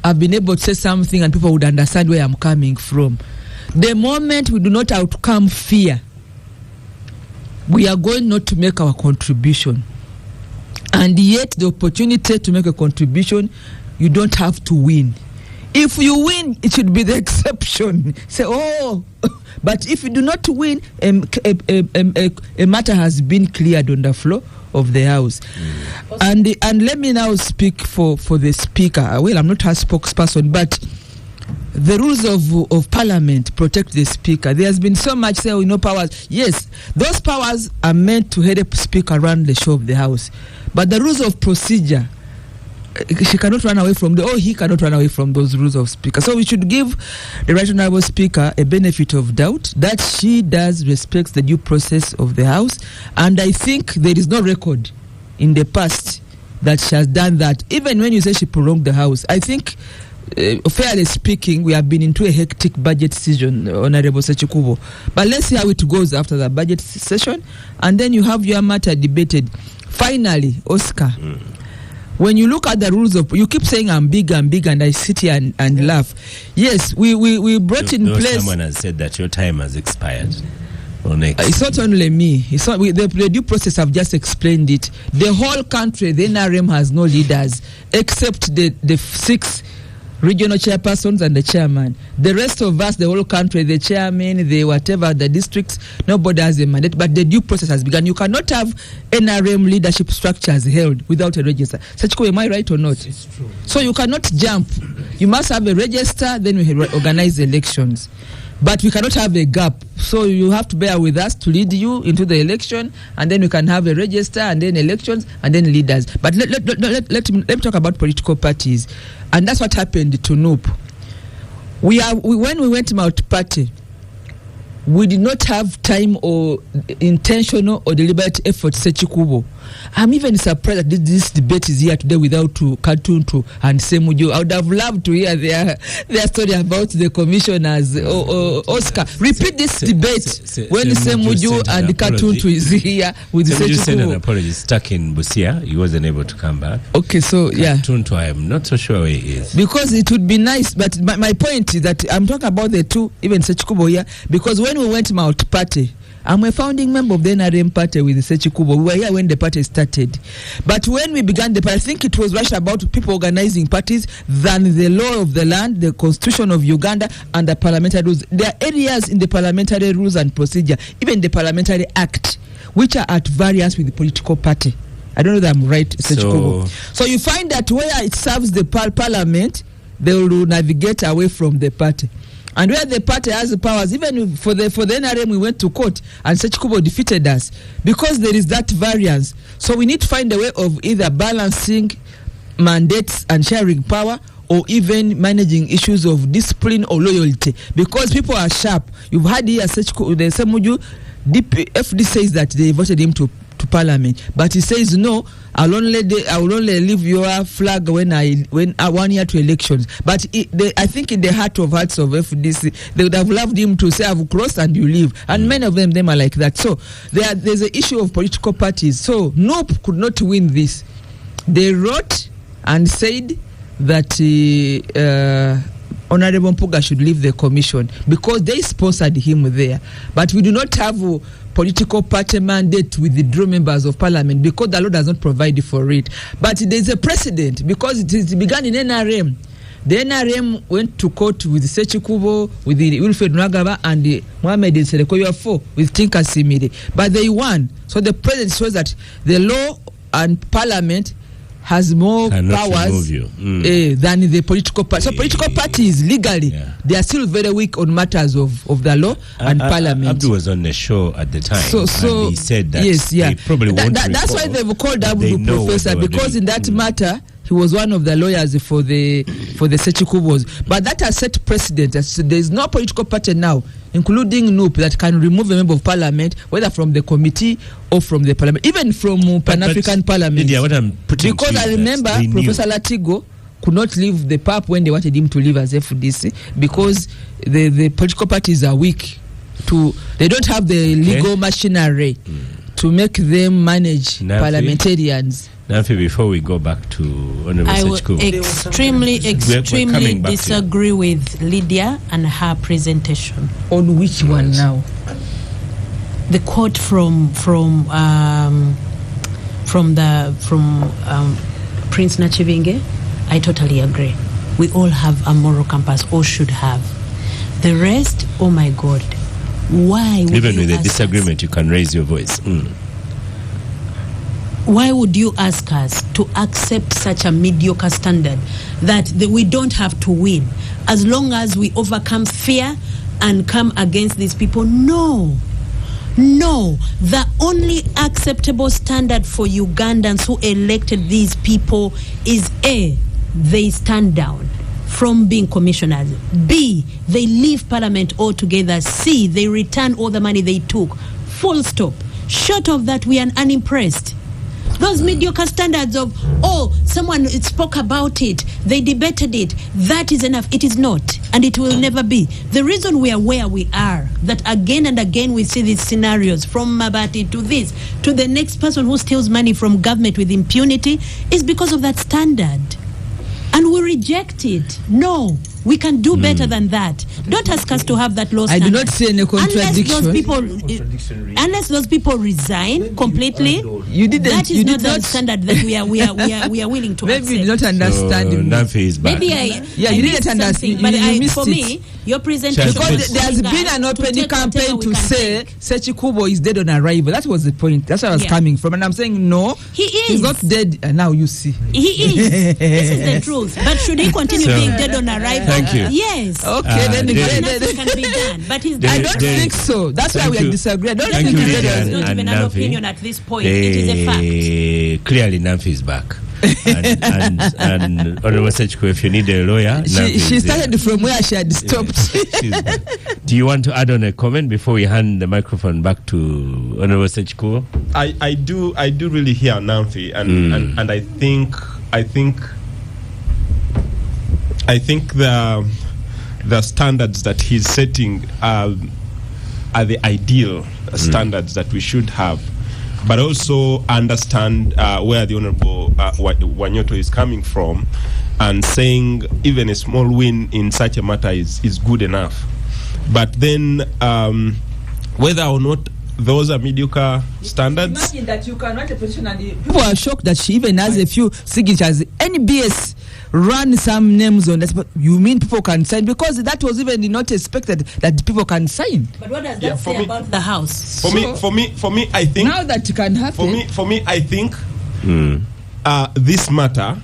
I've been able to say something and people would understand where I'm coming from. The moment we do not outcome fear, we are going not to make our contribution. And yet the opportunity to make a contribution, you don't have to win. If you win, it should be the exception. Say, oh, but if you do not win, a matter has been cleared on the floor of the House. And let me now speak for the Speaker. Well, I'm not a spokesperson, but the rules of Parliament protect the Speaker. There has been so much say, powers. Yes, those powers are meant to help Speaker run the show of the House. But the rules of procedure, she cannot run away from he cannot run away from those rules of Speaker. So we should give the Right Honourable Speaker a benefit of doubt that she does respect the due process of the House, and I think there is no record in the past that she has done that. Even when you say she prolonged the House, I think, fairly speaking, we have been into a hectic budget season, Honourable Ssekikubo. But let's see how it goes after the budget session, and then you have your matter debated. Finally, Oskar. When you look at the rules of, you keep saying I'm big, and I sit here and laugh. Yes, we brought in place. Someone has said that your time has expired. It's not only me. It's not, the due process, I've just explained it. The whole country, the NRM has no leaders except the 6 regional chairpersons and the chairman. The rest of us, the whole country, the chairman, the whatever, the districts, nobody has a mandate. But the due process has begun. You cannot have NRM leadership structures held without a register. Ssekikubo, am I right or not? It's true. So you cannot jump. You must have a register, then we organize elections. But we cannot have a gap. So you have to bear with us to lead you into the election, and then we can have a register, and then elections, and then leaders. But let me talk about political parties. And that's what happened to NUP. When we went multi-party, we did not have time or intentional or deliberate effort, Ssekikubo. I'm even surprised that this debate is here today without Katuntu and Semweya. I would have loved to hear their story about the commissioners. Oskar, repeat this debate when Semweya and Katuntu is here with Ssekikubo. Semweya sent an apology. Stuck in Busia, he wasn't able to come back. Okay, so Katuntu, I am not so sure where he is. Because it would be nice, but my point is that I'm talking about the two, even Ssekikubo here, because when we went multi-party, I'm a founding member of the NRM party with Ssekikubo. We were here when the party started. But when we began the party, I think it was much about people organizing parties than the law of the land, the constitution of Uganda, and the parliamentary rules. There are areas in the parliamentary rules and procedure, even the parliamentary act, which are at variance with the political party. I don't know that I'm right, Ssekikubo. So you find that where it serves the parliament, they will navigate away from the party. And where the party has the powers, even for the NRM, we went to court and Ssekikubo defeated us because there is that variance. So we need to find a way of either balancing mandates and sharing power, or even managing issues of discipline or loyalty, because people are sharp. You've had here Ssekikubo, the Semweya, FD says that they voted him to Parliament, but he says no. I will only leave your flag when 1 year to elections. But I think in the heart of hearts of FDC, they would have loved him to say, "I've crossed and you leave." And many of them are like that. So there's an issue of political parties. So NUP could not win this. They wrote and said that Honorable Mpuga should leave the commission because they sponsored him there. But we do not have a political party mandate with the draw members of parliament because the law does not provide for it. But there is a precedent because it began in NRM. The NRM went to court with Ssekikubo, with the Wilfred Nwagaba, and the Mohamed Selekoya 4 with Tinka Simire. But they won. So the president shows that the law and parliament has more powers than the political party. So political parties legally, they are still very weak on matters of the law and parliament. Abdu was on the show at the time, and he said that they probably won't That's why they've called Abdu Professor, because in that matter, he was one of the lawyers for the Ssekikubos. But that has set precedent. There is no political party now, including NUP, that can remove a member of parliament, whether from the committee or from the parliament, even from Pan-African Parliament. Lydia, what I'm putting because to I you remember Professor Latigo could not leave the PAP when they wanted him to leave as FDC because the political parties are weak. They don't have the legal machinery to make them manage parliamentarians. Nanfi, before we go back to Honorable Ssekikubo, I extremely disagree with Lydia and her presentation. On which one now? The quote from Prince Nachivinge, I totally agree. We all have a moral compass, or should have. The rest, oh my God, why would even you with a ask disagreement, you can raise your voice. Why would you ask us to accept such a mediocre standard that we don't have to win as long as we overcome fear and come against these people? No, the only acceptable standard for Ugandans who elected these people is A, they stand down from being commissioners. B, they leave parliament altogether. C, they return all the money they took. Full stop. Short of that, we are unimpressed. Those mediocre standards of, someone spoke about it, they debated it, that is enough. It is not, and it will never be. The reason we are where we are, that again and again we see these scenarios, from Mabati to this, to the next person who steals money from government with impunity, is because of that standard. And we reject it. No, we can do better than that. Don't ask us to have that low standard. I do not see any contradiction. Unless those people resign completely, that is not the standard that we are willing to accept. Maybe you don't understand. Nanfi is back. Maybe you didn't understand. But you missed for it. me, your presentation. Because there has been an open campaign to say Ssekikubo is dead on arrival. That was the point. That's where I was coming from. And I'm saying, no, he is. He's not dead. And now you see. He is. This is the truth. But should he continue being dead on arrival? Thank you. Yes. Okay, then nothing can be done. But I don't think so. That's why we are disagreeing. I don't think he's dead. It's not even an opinion at this point. It is a fact. Clearly, Nanfi is back. and Honorable Ssekikubo, if you need a lawyer, she started from where she had stopped. Do you want to add on a comment before we hand the microphone back to Honorable Ssekikubo? I do really hear Nanfi, and I think the standards that he's setting are the ideal standards that we should have. But also understand where the Honorable Wanyoto is coming from, and saying even a small win in such a matter is good enough. But then whether or not those are mediocre standards. Imagine that you can write a petition and people are shocked that she even has a few signatures. NBS ran some names on that, but you mean people can sign? Because that was even not expected that people can sign. But what does that say about the House? For me, I think now that it can happen. For me, I think this matter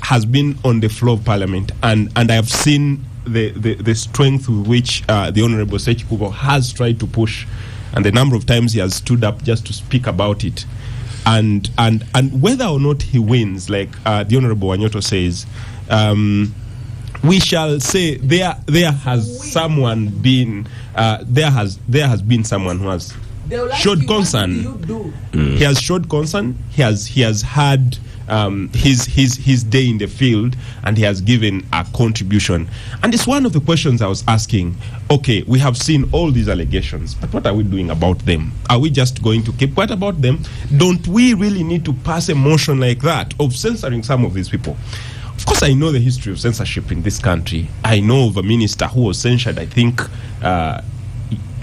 has been on the floor of Parliament, and I have seen the strength with which the Honorable Ssekikubo has tried to push, and the number of times he has stood up just to speak about it. And whether or not he wins, like the Honorable Wanyoto says, we shall say there has someone been there has been someone who has showed concern. He has showed concern. He has had his day in the field, and he has given a contribution. And it's one of the questions I was asking. Okay, we have seen all these allegations, but what are we doing about them? Are we just going to keep quiet about them? Don't we really need to pass a motion like that of censoring some of these people? Of course, I know the history of censorship in this country. I know of a minister who was censured, I think,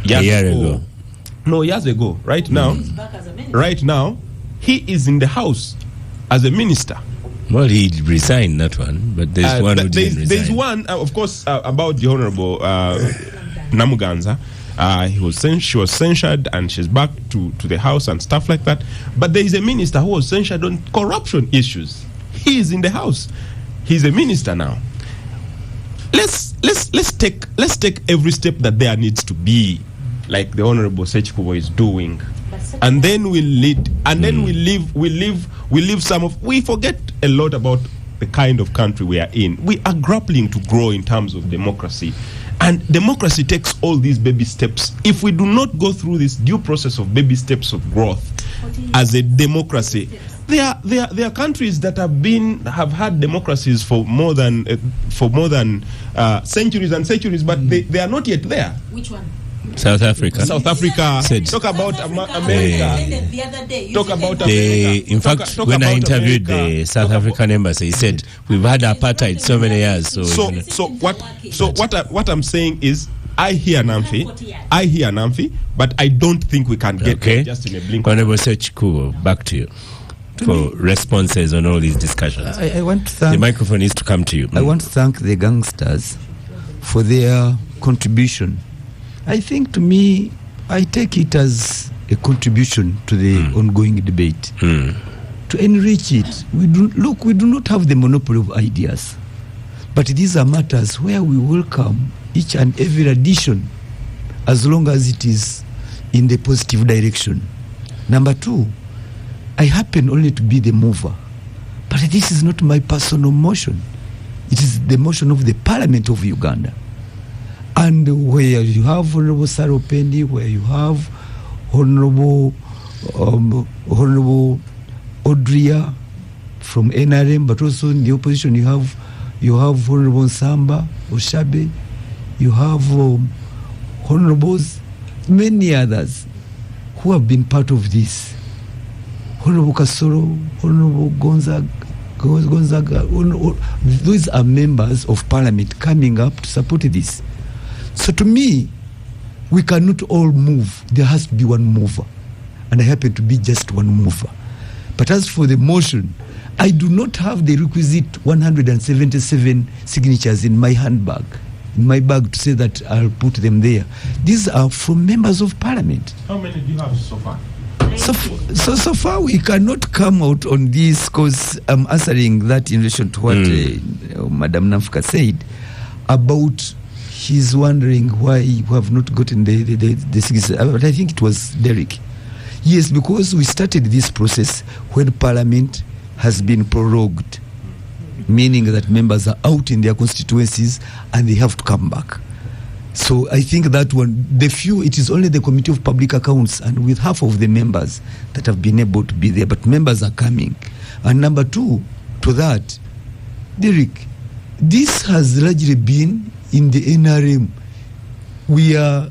years ago. No, years ago. Right now, he is in the House as a minister. Well, he resigned that one, but there's one who didn't resign. There's one, of course, about the Honorable Namuganza. She was censured, and she's back to the House and stuff like that. But there is a minister who was censured on corruption issues. He is in the House. He's a minister now. Let's take every step that there needs to be, like the Honorable Ssekikubo is doing, and then we lead, and then we leave We forget a lot about the kind of country we are in. We are grappling to grow in terms of democracy. And democracy takes all these baby steps. If we do not go through this due process of baby steps of growth as a democracy, there are countries that have had democracies for more than centuries and centuries, but they are not yet there. Which one? South Africa. South Africa. Talk about America. The other day. Talk about America. In fact, when I interviewed the South African embassy, he said we've had apartheid so many years. So what I'm saying is, I hear Nanfi, but I don't think we can get there just in a blink. Honorable Ssekikubo, back to you for responses on all these discussions. I want to thank the microphone is to come to you. I want to thank the gangsters for their contribution. I think, to me, I take it as a contribution to the ongoing debate. To enrich it, we do not have the monopoly of ideas, but these are matters where we welcome each and every addition as long as it is in the positive direction. Number two, I happen only to be the mover, but this is not my personal motion. It is the motion of the Parliament of Uganda. And where you have Honorable Saropendi, where you have Honorable Odria from NRM, but also in the opposition you have Honorable Nsamba, Oshabe, you have Honorables, many others who have been part of this. Honorable Kasoro, Honorable Gonzaga, those are members of Parliament coming up to support this. So to me, we cannot all move. There has to be one mover. And I happen to be just one mover. But as for the motion, I do not have the requisite 177 signatures in my handbag, in my bag, to say that I'll put them there. These are from members of Parliament. How many do you have so far? So far we cannot come out on this, because I'm answering that in relation to what Madam Nanfuka said about she's wondering why you have not gotten the signatures. But I think it was Derrick. Yes, because we started this process when Parliament has been prorogued, meaning that members are out in their constituencies and they have to come back. So I think that one, it is only the Committee of Public Accounts and with half of the members that have been able to be there, but members are coming. And number two, to that, Derrick, this has largely been in the NRM. We are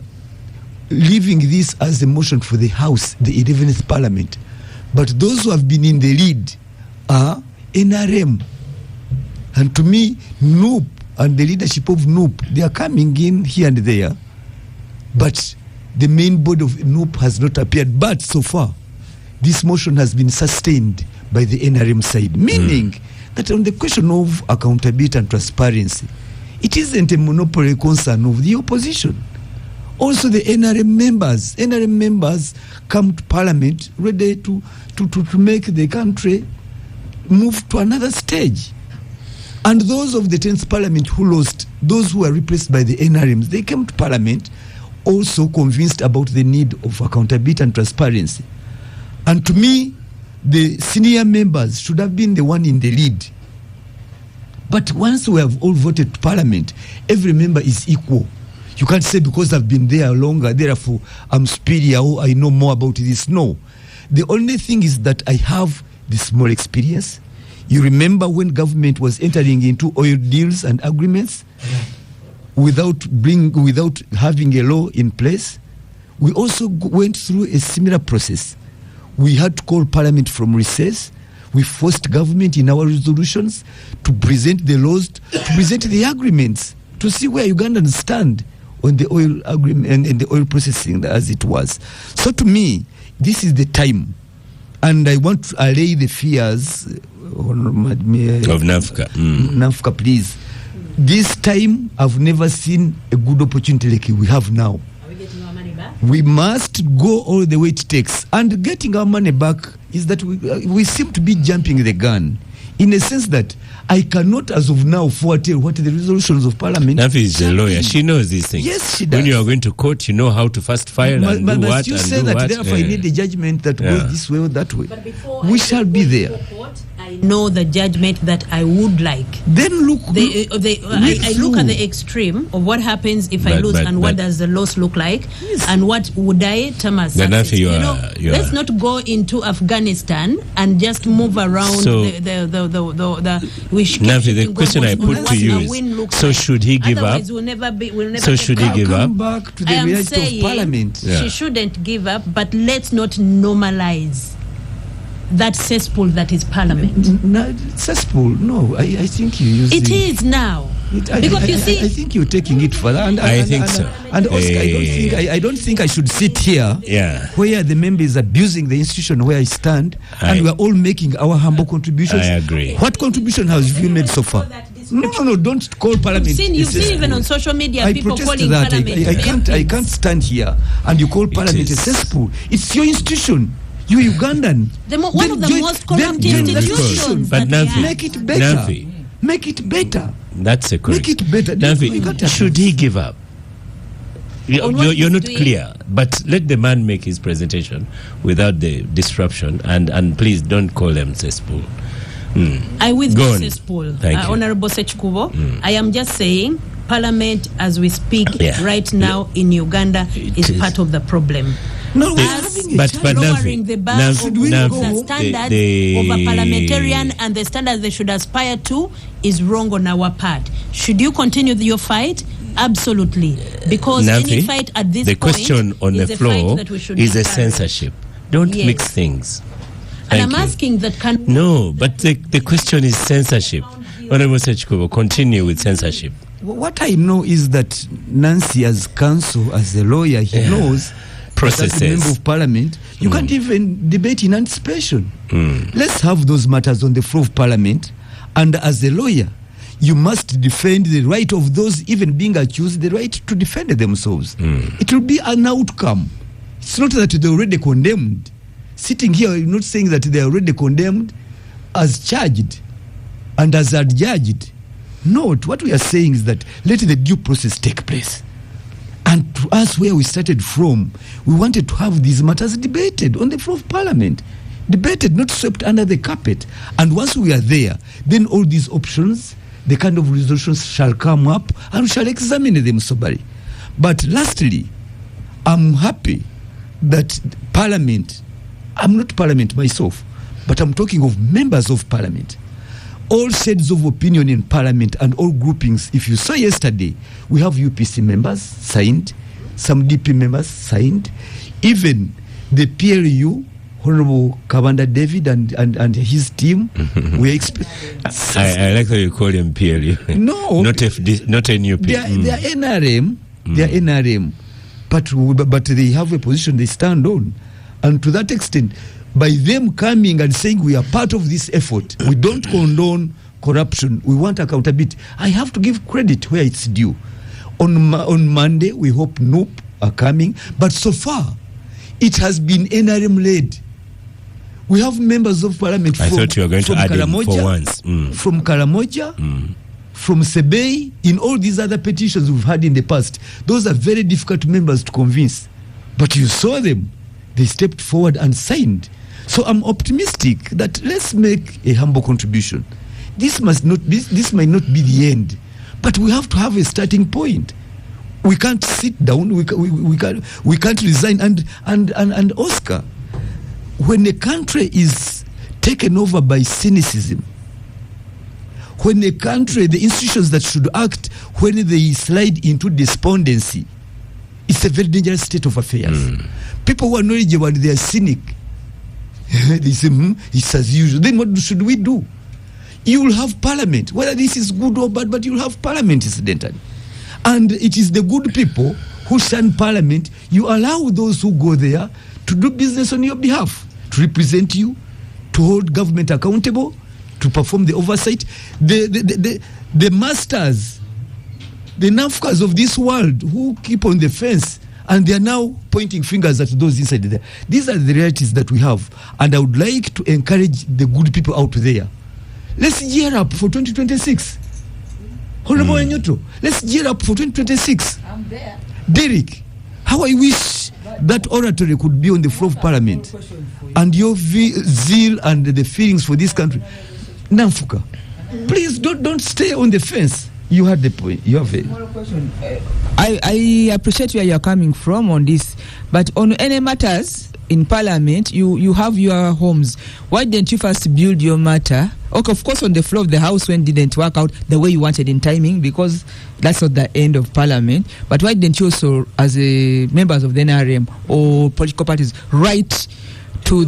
leaving this as a motion for the House, the 11th Parliament. But those who have been in the lead are NRM. And to me, NUP and the leadership of NUP, they are coming in here and there. But the main board of NUP has not appeared. But so far, this motion has been sustained by the NRM side, meaning that on the question of accountability and transparency, it isn't a monopoly concern of the opposition. Also, the NRM members come to Parliament ready to make the country move to another stage. And those of the 10th Parliament who lost, those who were replaced by the NRMs, they came to Parliament also convinced about the need of accountability and transparency. And to me, the senior members should have been the one in the lead. But once we have all voted to Parliament, every member is equal. You can't say because I've been there longer, therefore I'm superior or I know more about this. No. The only thing is that I have the small experience. You remember when government was entering into oil deals and agreements without having a law in place? We also went through a similar process. We had to call Parliament from recess. We forced government in our resolutions to present the laws, to present the agreements, to see where Ugandans stand on the oil agreement and the oil processing as it was. So to me, this is the time. And I want to allay the fears of Nanfuka. Nanfuka, please. This time, I've never seen a good opportunity like we have now. Are we getting our money back? We must go all the way it takes. And getting our money back is that we seem to be jumping the gun. in a sense that I cannot, as of now, foretell what the resolutions of Parliament. Nafi is a lawyer. She knows these things. Yes, she does. When you are going to court, you know how to first file and do what you and say do that what. therefore I need a judgment that goes this way or that way. We shall be there. I know the judgment that I would like. Then look. I look at the extreme of what happens if I lose, and what does the loss look like, and what would I term as success. Let's not go into Afghanistan and just move around Nafi, the question I put to you is, so should he give up? We'll never So should he give up? Back to the reality of Parliament. She shouldn't give up, but let's not normalize that cesspool that is Parliament. Cesspool? No, I think you use it. Is now. Because you see, I think you're taking it further. I think so. And Oskar, I don't think I should sit here where the member is abusing the institution where I stand, and we are all making our humble contributions. I agree. What contribution have you made so far? No, don't call Parliament. You've seen even on social media people calling that. Parliament. I can't stand here and you call Parliament a cesspool. It's your institution. You Ugandan. One of the most corrupt institutions. But Nanfi, make it better. Make it better. That's a correct. Make it better. Nanfi, should he give up? You're not clear, but let the man make his presentation without the disruption, and please don't call them cesspool. I withdraw cesspool. Honorable Ssekikubo. I am just saying Parliament as we speak right now in Uganda is part of the problem. No, but lowering the bar of the standards of a parliamentarian and the standards they should aspire to is wrong on our part. Should you continue your fight? Absolutely. Because any fight at this point, the question on the floor is a censorship. Don't mix things. And I'm asking that No, but the question is censorship. Honorable Ssekikubo, continue with censorship. What I know is that Nancy, as counsel, as a lawyer, he knows processes. As a member of Parliament, you can't even debate in anticipation. Let's have those matters on the floor of Parliament, and as a lawyer, you must defend the right of those even being accused, the right to defend themselves. It will be an outcome. It's not that they're already condemned. Sitting here, you're not saying that they're already condemned as charged and as adjudged. No, what we are saying is that let the due process take place. And to us, where we started from, we wanted to have these matters debated on the floor of Parliament. Debated, not swept under the carpet. And once we are there, then all these options, the kind of resolutions shall come up and we shall examine them soberly. But lastly, I'm happy that Parliament, I'm not Parliament myself, but I'm talking of members of Parliament. All shades of opinion in Parliament and all groupings. If you saw yesterday, we have UPC members signed, some DP members signed, even the PLU, Honorable Kabanda David and his team. We I like how you call him PLU. No, not NUP. They are NRM. They are NRM, but they have a position they stand on, and to that extent, by them coming and saying we are part of this effort, we don't condone corruption, we want accountability. I have to give credit where it's due. On Monday, we hope NUP are coming, but so far, it has been NRM led. We have members of Parliament from Karamoja, from Sebei, in all these other petitions we've had in the past. Those are very difficult members to convince, but you saw them. They stepped forward and signed. So I'm optimistic that let's make a humble contribution. This might not be the end, but we have to have a starting point. We can't sit down. We can't resign. And Oskar, when a country is taken over by cynicism, when a country, the institutions that should act, when they slide into despondency, it's a very dangerous state of affairs. People who are knowledgeable, they are cynic. They say, it's as usual. Then what should we do? You will have Parliament, whether this is good or bad, but you will have Parliament incidentally. And it is the good people who shun Parliament. You allow those who go there to do business on your behalf, to represent you, to hold government accountable, to perform the oversight. The masters, the Nanfukas of this world who keep on the fence, and they are now pointing fingers at those inside there. These are the realities that we have. And I would like to encourage the good people out there. Let's gear up for 2026. Honorable Wanyoto, let's gear up for 2026. I'm there. Derrick, how I wish that oratory could be on the floor of Parliament, and your zeal and the feelings for this country. Nanfuka, please don't stay on the fence. You had the point. You have it. I appreciate where you're coming from on this, but on any matters in Parliament, you have your homes. Why didn't you first build your matter? Okay, of course, on the floor of the House when didn't work out the way you wanted in timing, because that's not the end of Parliament. But why didn't you also, as a members of the NRM or political parties, write to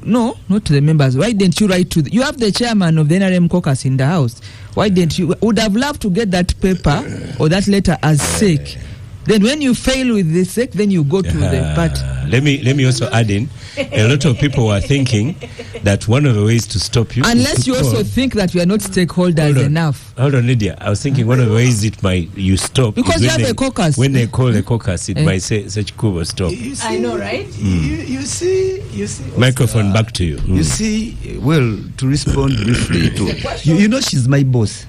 not to the members? Why didn't you write to you have the chairman of the NRM caucus in the House? Why didn't you? Would have loved to get that paper or that letter as SEC. Then when you fail with the SEC, then you go to the party. Let me also add in, a lot of people were thinking that one of the ways to stop you, unless you also think that we are not stakeholders enough. Hold on, Lydia. I was thinking one of the ways you stop, because you have a caucus. When they call a caucus, it might say Ssekikubo stop. I know, right? You see. Microphone back to you. You see, well, to respond briefly to you know, she's my boss.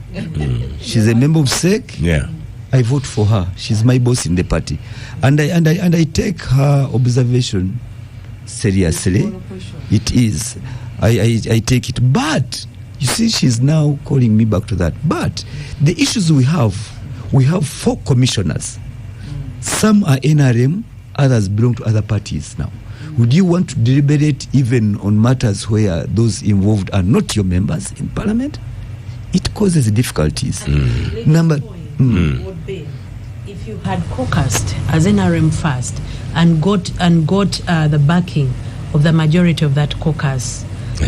She's a member of SEC. Yeah. I vote for her. She's my boss in the party, and I take her observation seriously. It is. I take it. But you see, she's now calling me back to that. But the issues we have 4 commissioners. Some are NRM, others belong to other parties now. Would you want to deliberate even on matters where those involved are not your members in Parliament? It causes difficulties. Number. Would be if you had caucused as NRM first and got the backing of the majority of that caucus,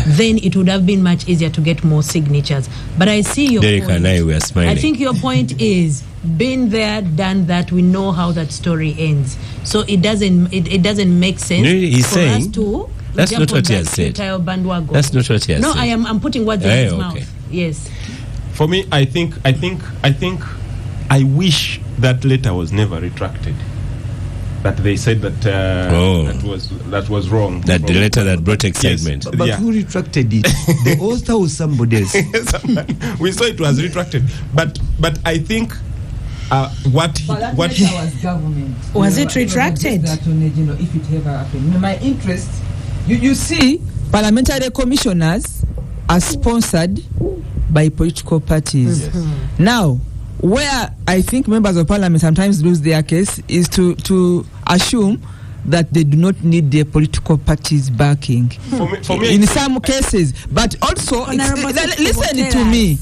then it would have been much easier to get more signatures. But I see your Derrick point. and I were smiling. I think your point is, been there, done that. We know how that story ends. So it doesn't make sense He's for saying, us to. That's not what he has said. That's not what he has said. No, I'm putting words in his mouth. Yes. For me, I think I wish that letter was never retracted. That they said that that was wrong. That the letter that brought excitement. Yes, but who retracted it? The author was somebody else. We saw it was retracted, but I think what was government. Was it retracted? That if it ever happened. My interest, you see, parliamentary commissioners are sponsored by political parties. Yes. Now, where I think members of parliament sometimes lose their case is to assume that they do not need their political parties backing. For me, in some cases, but also listen to me.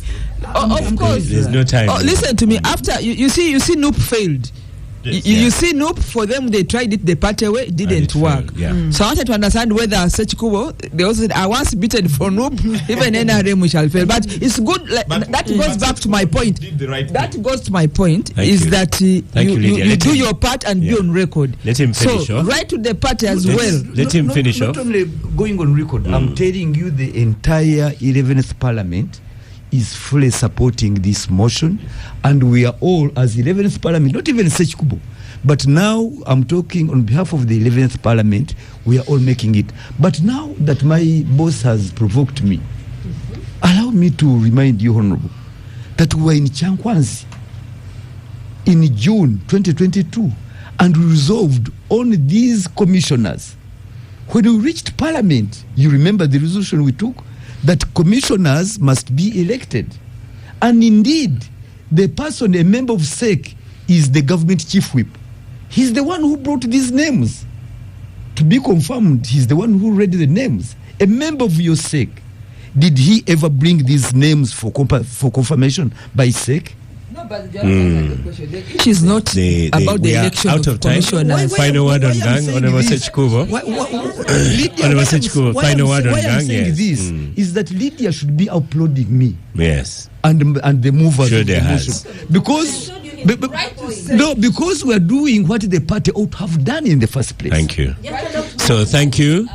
Of course, there's no time. Listen to me. After you see NUP failed. Yes, you see, NUP, for them, they tried it the party way, it didn't work. So I wanted to understand whether Ssekikubo, they also said, I once beaten for NUP, even NRM we shall fail. But it's good, that goes back to my point. That goes to my point, that you do your part and be on record. Let him finish. So, write to the party as well. Let him finish off. Not only going on record, I'm telling you the entire 11th Parliament is fully supporting this motion, and we are all, as 11th Parliament, not even Ssekikubo, but now I'm talking on behalf of the 11th Parliament, we are all making it. But now that my boss has provoked me, allow me to remind you, Honorable, that we were in Chankwanzi in June 2022, and we resolved on these commissioners. When we reached Parliament, you remember the resolution we took, that commissioners must be elected. And indeed, the person, a member of SEC, is the government chief whip. He's the one who brought these names. To be confirmed, he's the one who read the names. A member of your SEC, did he ever bring these names for confirmation by SEC? No, but the question. The issue is not about the election out of time. Commissioners. Final word on gang, Honorable Ssekikubo. Honorable Ssekikubo, final word on gang. Why I'm saying this is that Lydia should be uploading me. Yes. And the movers Sure of the motion. Because we are doing what the party ought to have done in the first place. Thank you. So thank you.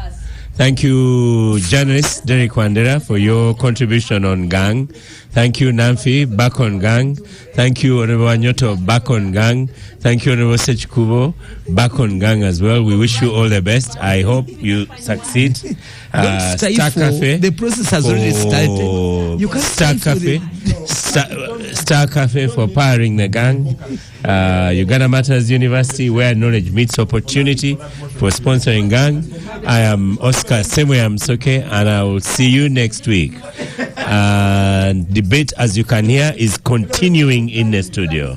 Thank you, journalist Derrick Wandera, for your contribution on gang. Thank you, Nanfi, back on gang. Thank you, Honorable Wanyoto, back on gang. Thank you, Honorable Ssekikubo, back on gang as well. We wish you all the best. I hope you succeed. Star Cafe. The process has already started. You can't Star Cafe. Star Cafe for powering the gang. Uganda Matters University, where knowledge meets opportunity, for sponsoring gang. I am Oskar Semweya Musoke, and I will see you next week. Debate, as you can hear, is continuing in the studio.